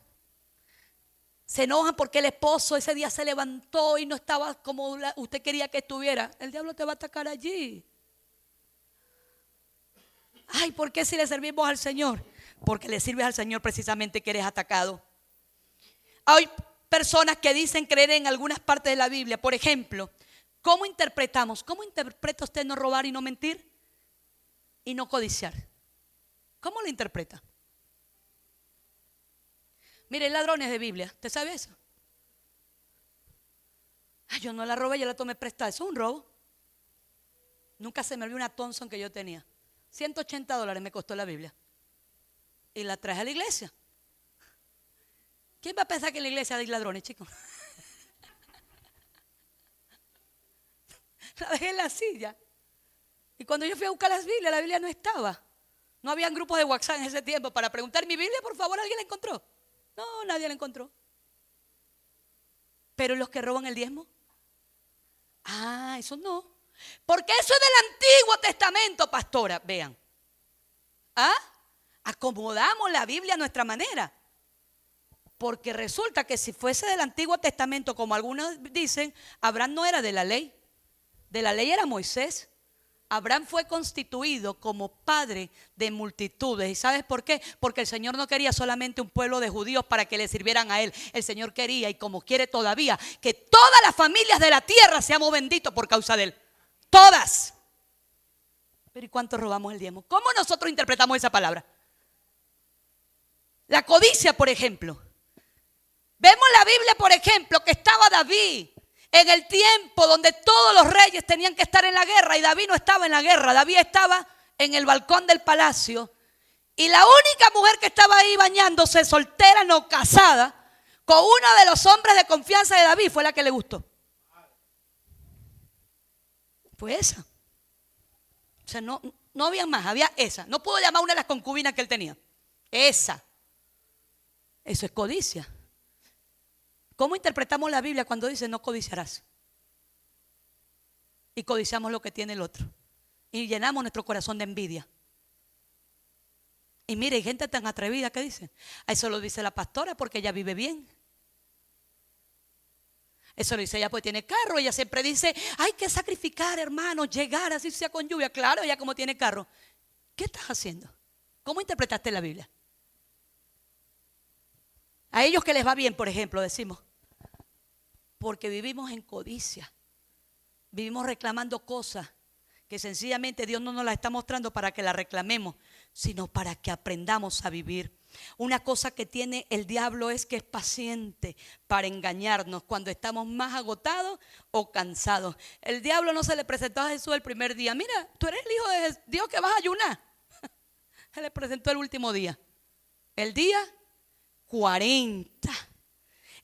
Se enojan porque el esposo ese día se levantó y no estaba como usted quería que estuviera. El diablo te va a atacar allí. Ay, ¿por qué si le servimos al Señor? Porque le sirves al Señor precisamente que eres atacado. Hay personas que dicen creer en algunas partes de la Biblia. Por ejemplo, ¿cómo interpretamos? ¿Cómo interpreta usted no robar y no mentir? Y no codiciar. ¿Cómo lo interpreta? Mire, ladrones de Biblia, ¿usted sabe eso? Ay, yo no la robé, yo la tomé prestada. Eso es un robo. Nunca se me olvidó una Thompson que yo tenía. $180 me costó la Biblia. Y la traje a la iglesia. ¿Quién va a pensar que en la iglesia hay ladrones, chicos? La dejé en la silla. Y cuando yo fui a buscar las Biblias, la Biblia no estaba. No habían grupos de WhatsApp en ese tiempo para preguntar: ¿mi Biblia, por favor, alguien la encontró? No, nadie la encontró. Pero los que roban el diezmo, eso no. Porque eso es del Antiguo Testamento, pastora. Vean. Acomodamos la Biblia a nuestra manera. Porque resulta que si fuese del Antiguo Testamento, como algunos dicen, Abraham no era de la ley. De la ley era Moisés. Abraham fue constituido como padre de multitudes. ¿Y sabes por qué? Porque el Señor no quería solamente un pueblo de judíos para que le sirvieran a Él. El Señor quería, y como quiere todavía, que todas las familias de la tierra seamos benditos por causa de Él. Todas. Pero ¿y cuánto robamos el diezmo? ¿Cómo nosotros interpretamos esa palabra? La codicia, por ejemplo. Vemos la Biblia, por ejemplo, que estaba David en el tiempo donde todos los reyes tenían que estar en la guerra y David no estaba en la guerra. David estaba en el balcón del palacio y la única mujer que estaba ahí bañándose, soltera, no casada, con uno de los hombres de confianza de David, fue la que le gustó. Fue esa. O sea, no había más, había esa. No pudo llamar a una de las concubinas que él tenía. Esa. Eso es codicia. ¿Cómo interpretamos la Biblia cuando dice no codiciarás? Y codiciamos lo que tiene el otro. Y llenamos nuestro corazón de envidia. Y mire, hay gente tan atrevida que dice: eso lo dice la pastora porque ella vive bien. Eso lo dice ella porque tiene carro. Ella siempre dice: hay que sacrificar, hermano, llegar así sea con lluvia. Claro, ella como tiene carro. ¿Qué estás haciendo? ¿Cómo interpretaste la Biblia? A ellos que les va bien, por ejemplo, decimos: porque vivimos en codicia. Vivimos reclamando cosas que sencillamente Dios no nos las está mostrando para que las reclamemos, sino para que aprendamos a vivir. Una cosa que tiene el diablo es que es paciente para engañarnos cuando estamos más agotados o cansados. El diablo no se le presentó a Jesús el primer día: mira, tú eres el hijo de Dios que vas a ayunar. Se le presentó el último día, el día 40.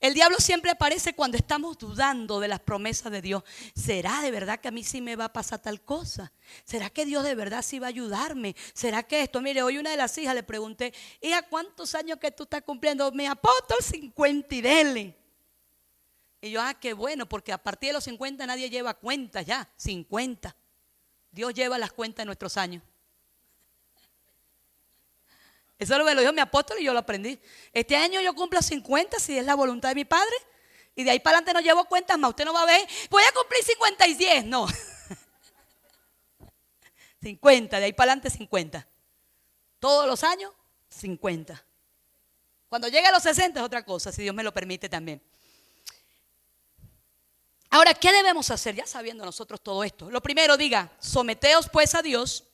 El diablo siempre aparece cuando estamos dudando de las promesas de Dios. ¿Será de verdad que a mí sí me va a pasar tal cosa? ¿Será que Dios de verdad sí va a ayudarme? ¿Será que esto? Mire, hoy una de las hijas le pregunté: hija, ¿cuántos años que tú estás cumpliendo? Mi apóstol, 50 y dele. Y yo, qué bueno, porque a partir de los 50 nadie lleva cuentas ya, 50. Dios lleva las cuentas de nuestros años. Eso me lo dijo mi apóstol y yo lo aprendí. Este año yo cumplo 50 si es la voluntad de mi Padre. Y de ahí para adelante no llevo cuentas más. Usted no va a ver, voy a cumplir 50 y 10. No. 50, de ahí para adelante 50. Todos los años, 50. Cuando llegue a los 60 es otra cosa, si Dios me lo permite también. Ahora, ¿qué debemos hacer? Ya sabiendo nosotros todo esto. Lo primero, diga, someteos pues a Dios,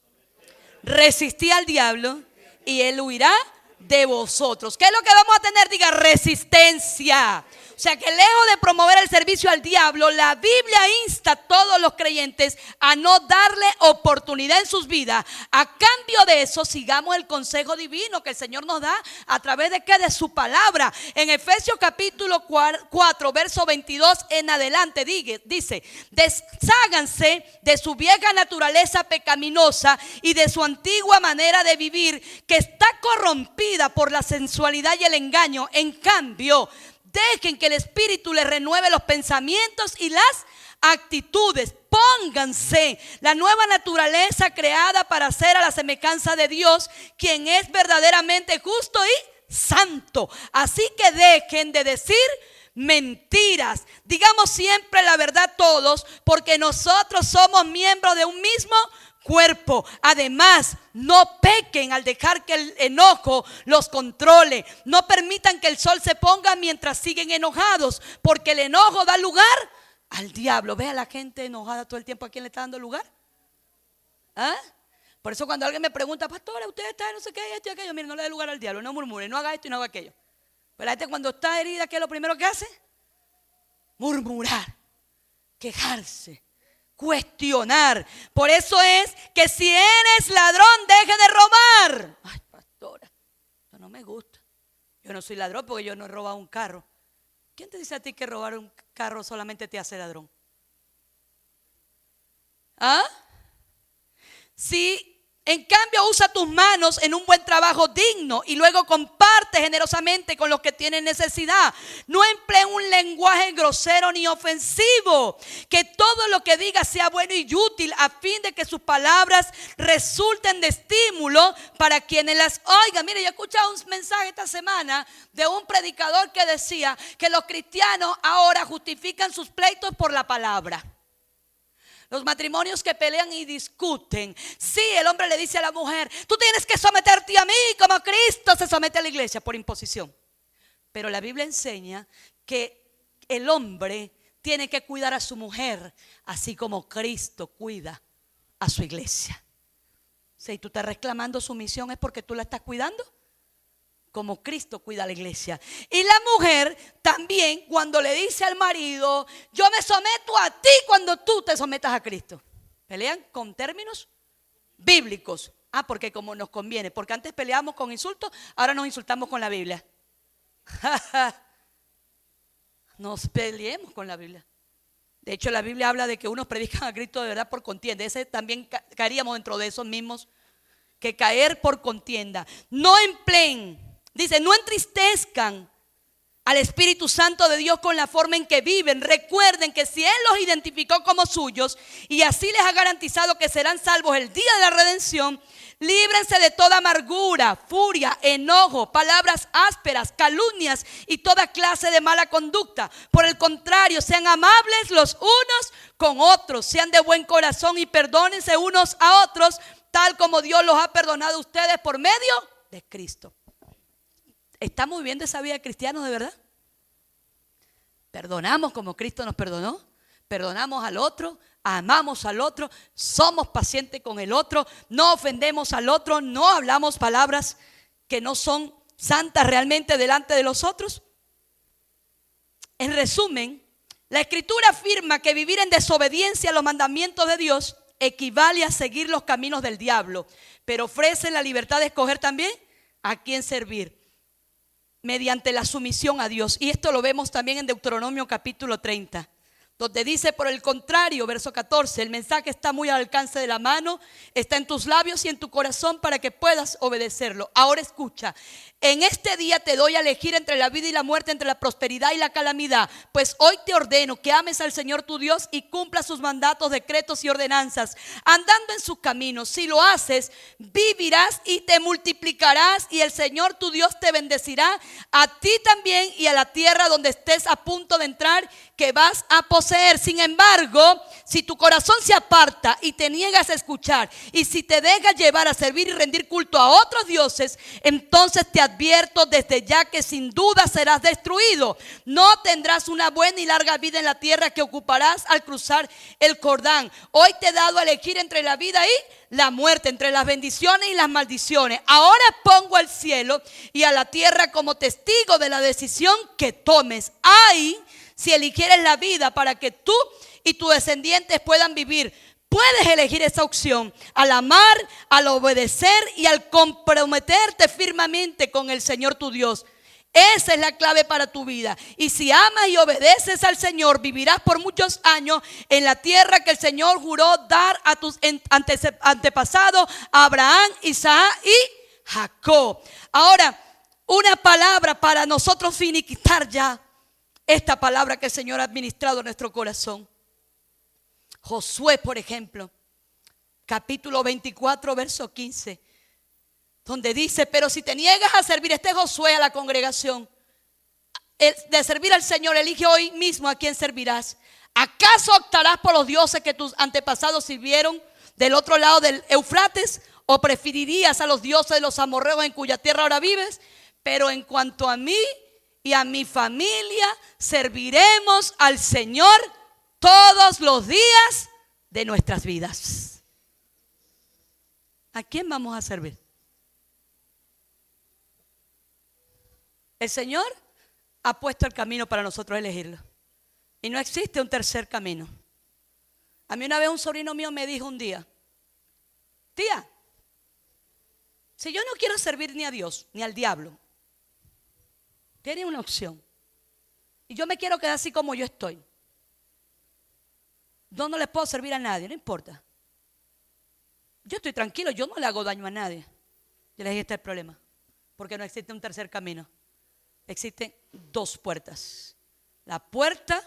resistid al diablo y él huirá de vosotros. ¿Qué es lo que vamos a tener? Diga, resistencia. O sea que lejos de promover el servicio al diablo, la Biblia insta a todos los creyentes a no darle oportunidad en sus vidas. A cambio de eso, sigamos el consejo divino que el Señor nos da a través de ¿qué? De su palabra. En Efesios capítulo 4, verso 22 en adelante dice, desháganse de su vieja naturaleza pecaminosa y de su antigua manera de vivir que está corrompida por la sensualidad y el engaño. En cambio, dejen que el Espíritu les renueve los pensamientos y las actitudes. Pónganse la nueva naturaleza creada para ser a la semejanza de Dios, quien es verdaderamente justo y santo. Así que dejen de decir mentiras. Digamos siempre la verdad todos, porque nosotros somos miembros de un mismo cuerpo. Además, no pequen al dejar que el enojo los controle. No permitan que el sol se ponga mientras siguen enojados, porque el enojo da lugar al diablo. Ve a la gente enojada todo el tiempo. ¿A quién le está dando lugar? Por eso cuando alguien me pregunta, pastora, usted está no sé qué, esto y aquello, mire, no le dé lugar al diablo, no murmure, no haga esto y no haga aquello. Pero la gente cuando está herida, ¿qué es lo primero que hace? Murmurar, quejarse, cuestionar. Por eso es que si eres ladrón, deje de robar. Ay, pastora, eso no me gusta. Yo no soy ladrón porque yo no he robado un carro. ¿Quién te dice a ti que robar un carro solamente te hace ladrón? Si en cambio usa tus manos en un buen trabajo digno y luego comparte generosamente con los que tienen necesidad. No emplee un lenguaje grosero ni ofensivo. Que todo lo que diga sea bueno y útil a fin de que sus palabras resulten de estímulo para quienes las oigan. Mire, yo he escuchado un mensaje esta semana de un predicador que decía que los cristianos ahora justifican sus pleitos por la palabra. Los matrimonios que pelean y discuten. Sí, el hombre le dice a la mujer, tú tienes que someterte a mí como Cristo se somete a la iglesia por imposición. Pero la Biblia enseña que el hombre tiene que cuidar a su mujer, así como Cristo cuida a su iglesia. Si tú estás reclamando sumisión es porque tú la estás cuidando como Cristo cuida a la iglesia. Y la mujer también, cuando le dice al marido, yo me someto a ti cuando tú te sometas a Cristo. Pelean con términos bíblicos. Porque como nos conviene. Porque antes peleábamos con insultos, ahora nos insultamos con la Biblia. Nos peleemos con la Biblia. De hecho, la Biblia habla de que unos predican a Cristo de verdad por contienda. Ese también caeríamos dentro de esos mismos, que caer por contienda. No empleen. Dice, no entristezcan al Espíritu Santo de Dios con la forma en que viven. Recuerden que si Él los identificó como suyos y así les ha garantizado que serán salvos el día de la redención, líbrense de toda amargura, furia, enojo, palabras ásperas, calumnias y toda clase de mala conducta. Por el contrario, sean amables los unos con otros, sean de buen corazón y perdónense unos a otros, tal como Dios los ha perdonado a ustedes por medio de Cristo. ¿Estamos viviendo esa vida de cristianos de verdad? Perdonamos como Cristo nos perdonó. Perdonamos al otro, amamos al otro, somos pacientes con el otro, no ofendemos al otro, no hablamos palabras que no son santas realmente delante de los otros. En resumen, la Escritura afirma que vivir en desobediencia a los mandamientos de Dios equivale a seguir los caminos del diablo, pero ofrece la libertad de escoger también a quién servir mediante la sumisión a Dios. Y esto lo vemos también en Deuteronomio capítulo 30. donde dice: por el contrario, verso 14, el mensaje está muy al alcance de la mano, está en tus labios y en tu corazón para que puedas obedecerlo. Ahora escucha: en este día te doy a elegir entre la vida y la muerte, entre la prosperidad y la calamidad. Pues hoy te ordeno que ames al Señor tu Dios y cumplas sus mandatos, decretos y ordenanzas, andando en sus caminos. Si lo haces, vivirás y te multiplicarás, y el Señor tu Dios te bendecirá a ti también y a la tierra donde estés a punto de entrar, que vas a poseer. Sin embargo, si tu corazón se aparta y te niegas a escuchar, y si te dejas llevar a servir y rendir culto a otros dioses, entonces te advierto desde ya que sin duda serás destruido. No tendrás una buena y larga vida en la tierra que ocuparás al cruzar el Jordán. Hoy te he dado a elegir entre la vida y la muerte, entre las bendiciones y las maldiciones. Ahora pongo al cielo y a la tierra como testigo de la decisión que tomes. Ay, si eligieres la vida para que tú y tus descendientes puedan vivir. Puedes elegir esa opción: al amar, al obedecer y al comprometerte firmemente con el Señor tu Dios. Esa es la clave para tu vida. Y si amas y obedeces al Señor, vivirás por muchos años en la tierra que el Señor juró dar a tus antepasados, Abraham, Isaac y Jacob. Ahora, una palabra para nosotros finiquitar ya esta palabra que el Señor ha administrado en nuestro corazón. Josué, por ejemplo, capítulo 24, verso 15, donde dice: pero si te niegas a servir, este Josué a la congregación, de servir al Señor, elige hoy mismo a quién servirás. ¿Acaso optarás por los dioses que tus antepasados sirvieron del otro lado del Eufrates? ¿O preferirías a los dioses de los amorreos en cuya tierra ahora vives? Pero en cuanto a mí y a mi familia, serviremos al Señor todos los días de nuestras vidas. ¿A quién vamos a servir? El Señor ha puesto el camino para nosotros elegirlo. Y no existe un tercer camino. A mí una vez un sobrino mío me dijo un día: tía, si yo no quiero servir ni a Dios ni al diablo, tiene una opción, y yo me quiero quedar así como yo estoy. Yo no le puedo servir a nadie, no importa. Yo estoy tranquilo, yo no le hago daño a nadie. Yo le dije: este es el problema, porque no existe un tercer camino. Existen dos puertas: la puerta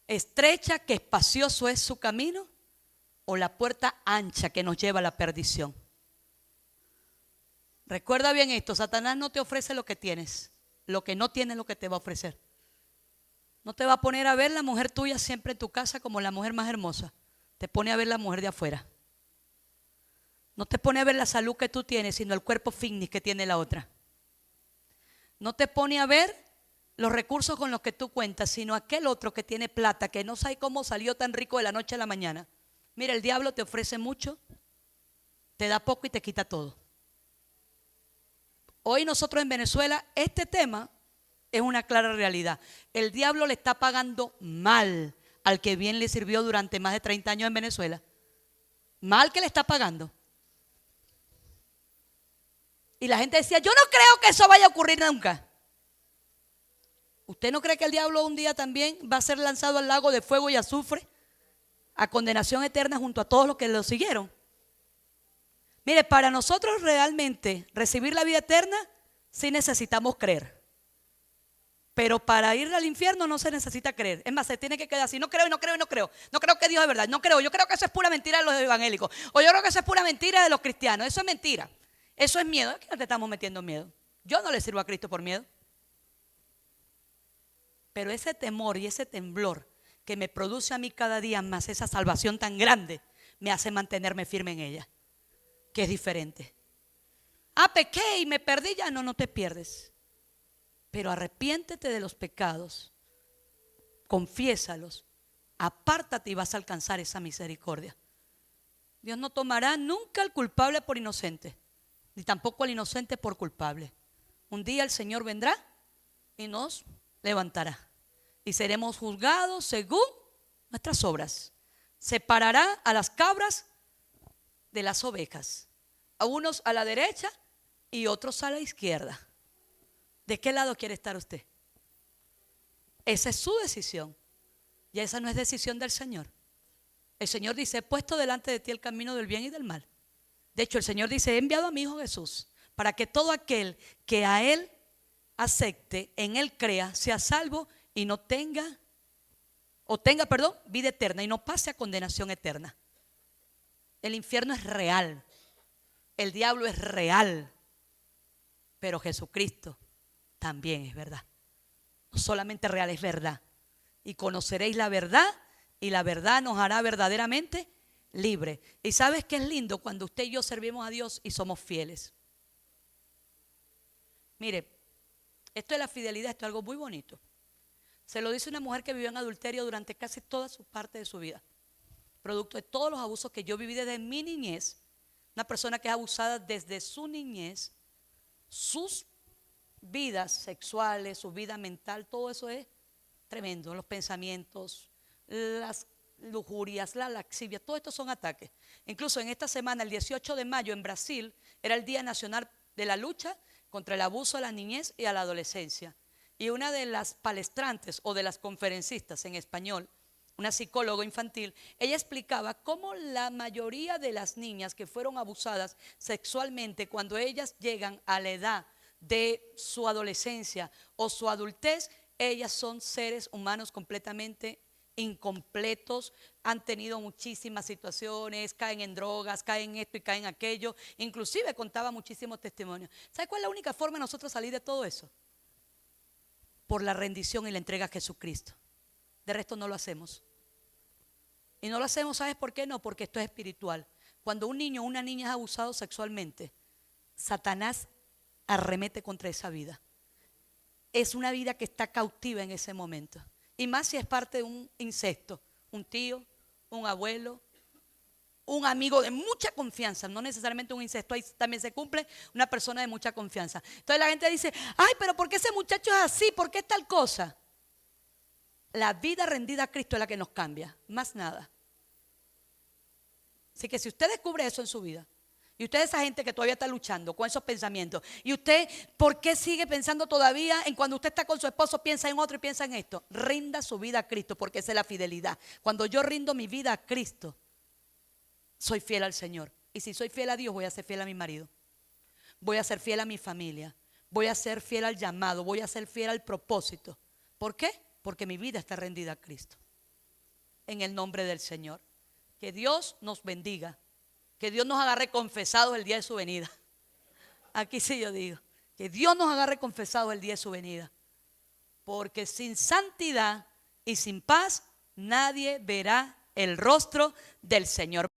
estrecha, que espacioso es su camino, o la puerta ancha que nos lleva a la perdición. Recuerda bien esto: Satanás no te ofrece lo que tienes, lo que no tienes es lo que te va a ofrecer. No te va a poner a ver la mujer tuya siempre en tu casa como la mujer más hermosa. Te pone a ver la mujer de afuera. No te pone a ver la salud que tú tienes, sino el cuerpo fitness que tiene la otra. No te pone a ver los recursos con los que tú cuentas, sino aquel otro que tiene plata, que no sabe cómo salió tan rico de la noche a la mañana. Mira, el diablo te ofrece mucho, te da poco y te quita todo. Hoy nosotros en Venezuela, este tema es una clara realidad. El diablo le está pagando mal al que bien le sirvió durante más de 30 años en Venezuela. Mal que le está pagando. Y la gente decía: yo no creo que eso vaya a ocurrir nunca. ¿Usted no cree que el diablo un día también va a ser lanzado al lago de fuego y azufre, a condenación eterna junto a todos los que lo siguieron? Mire, para nosotros realmente recibir la vida eterna, sí necesitamos creer. Pero para ir al infierno no se necesita creer. Es más, se tiene que quedar así: no creo y no creo y no creo. No creo que Dios es verdad, no creo. Yo creo que eso es pura mentira de los evangélicos. O yo creo que eso es pura mentira de los cristianos. Eso es mentira. Eso es miedo. ¿A qué te estamos metiendo miedo? Yo no le sirvo a Cristo por miedo. Pero ese temor y ese temblor que me produce a mí cada día más, esa salvación tan grande, me hace mantenerme firme en ella, que es diferente. Ah, pequé y me perdí. Ya no te pierdes. Pero arrepiéntete de los pecados, confiésalos, apártate y vas a alcanzar esa misericordia. Dios no tomará nunca al culpable por inocente, ni tampoco al inocente por culpable. Un día el Señor vendrá y nos levantará, y seremos juzgados según nuestras obras. Separará a las cabras de las ovejas, a unos a la derecha y otros a la izquierda. ¿De qué lado quiere estar usted? Esa es su decisión. Ya esa no es decisión del Señor. El Señor dice: he puesto delante de ti el camino del bien y del mal. De hecho, el Señor dice: he enviado a mi Hijo Jesús para que todo aquel que a Él acepte, en Él crea, sea salvo y no tenga, vida eterna y no pase a condenación eterna. El infierno es real, el diablo es real, pero Jesucristo también es verdad. No solamente real, es verdad. Y conoceréis la verdad, y la verdad nos hará verdaderamente libre. Y sabes qué es lindo cuando usted y yo servimos a Dios y somos fieles. Mire, esto de la fidelidad, esto es algo muy bonito. Se lo dice una mujer que vivió en adulterio durante casi toda su parte de su vida, producto de todos los abusos que yo viví desde mi niñez. Una persona que es abusada desde su niñez, sus vidas sexuales, su vida mental, todo eso es tremendo. Los pensamientos, las lujurias, la laxivia, todo esto son ataques. Incluso en esta semana, el 18 de mayo en Brasil, era el Día Nacional de la Lucha contra el Abuso a la Niñez y a la Adolescencia. Y una de las palestrantes o de las conferencistas en español, una psicóloga infantil, ella explicaba cómo la mayoría de las niñas que fueron abusadas sexualmente, cuando ellas llegan a la edad de su adolescencia o su adultez, ellas son seres humanos completamente incompletos, han tenido muchísimas situaciones, caen en drogas, caen en esto y caen en aquello. Inclusive contaba muchísimos testimonios. ¿Sabe cuál es la única forma de nosotros salir de todo eso? Por la rendición y la entrega a Jesucristo. De resto no lo hacemos. Y no lo hacemos, ¿sabes por qué? No, porque esto es espiritual. Cuando un niño o una niña es abusado sexualmente, Satanás arremete contra esa vida. Es una vida que está cautiva en ese momento. Y más si es parte de un incesto, un tío, un abuelo, un amigo de mucha confianza, no necesariamente un incesto, ahí también se cumple una persona de mucha confianza. Entonces la gente dice: ay, pero ¿por qué ese muchacho es así? ¿Por qué es tal cosa? La vida rendida a Cristo es la que nos cambia, más nada. Así que si usted descubre eso en su vida, y usted es esa gente que todavía está luchando con esos pensamientos, y usted, ¿por qué sigue pensando todavía en cuando usted está con su esposo, piensa en otro y piensa en esto? Rinda su vida a Cristo, porque esa es la fidelidad. Cuando yo rindo mi vida a Cristo, soy fiel al Señor. Y si soy fiel a Dios, voy a ser fiel a mi marido, voy a ser fiel a mi familia, voy a ser fiel al llamado, voy a ser fiel al propósito. ¿Por qué? Porque mi vida está rendida a Cristo. En el nombre del Señor. Que Dios nos bendiga. Que Dios nos agarre confesados el día de su venida. Aquí sí yo digo, que Dios nos agarre confesados el día de su venida. Porque sin santidad y sin paz nadie verá el rostro del Señor.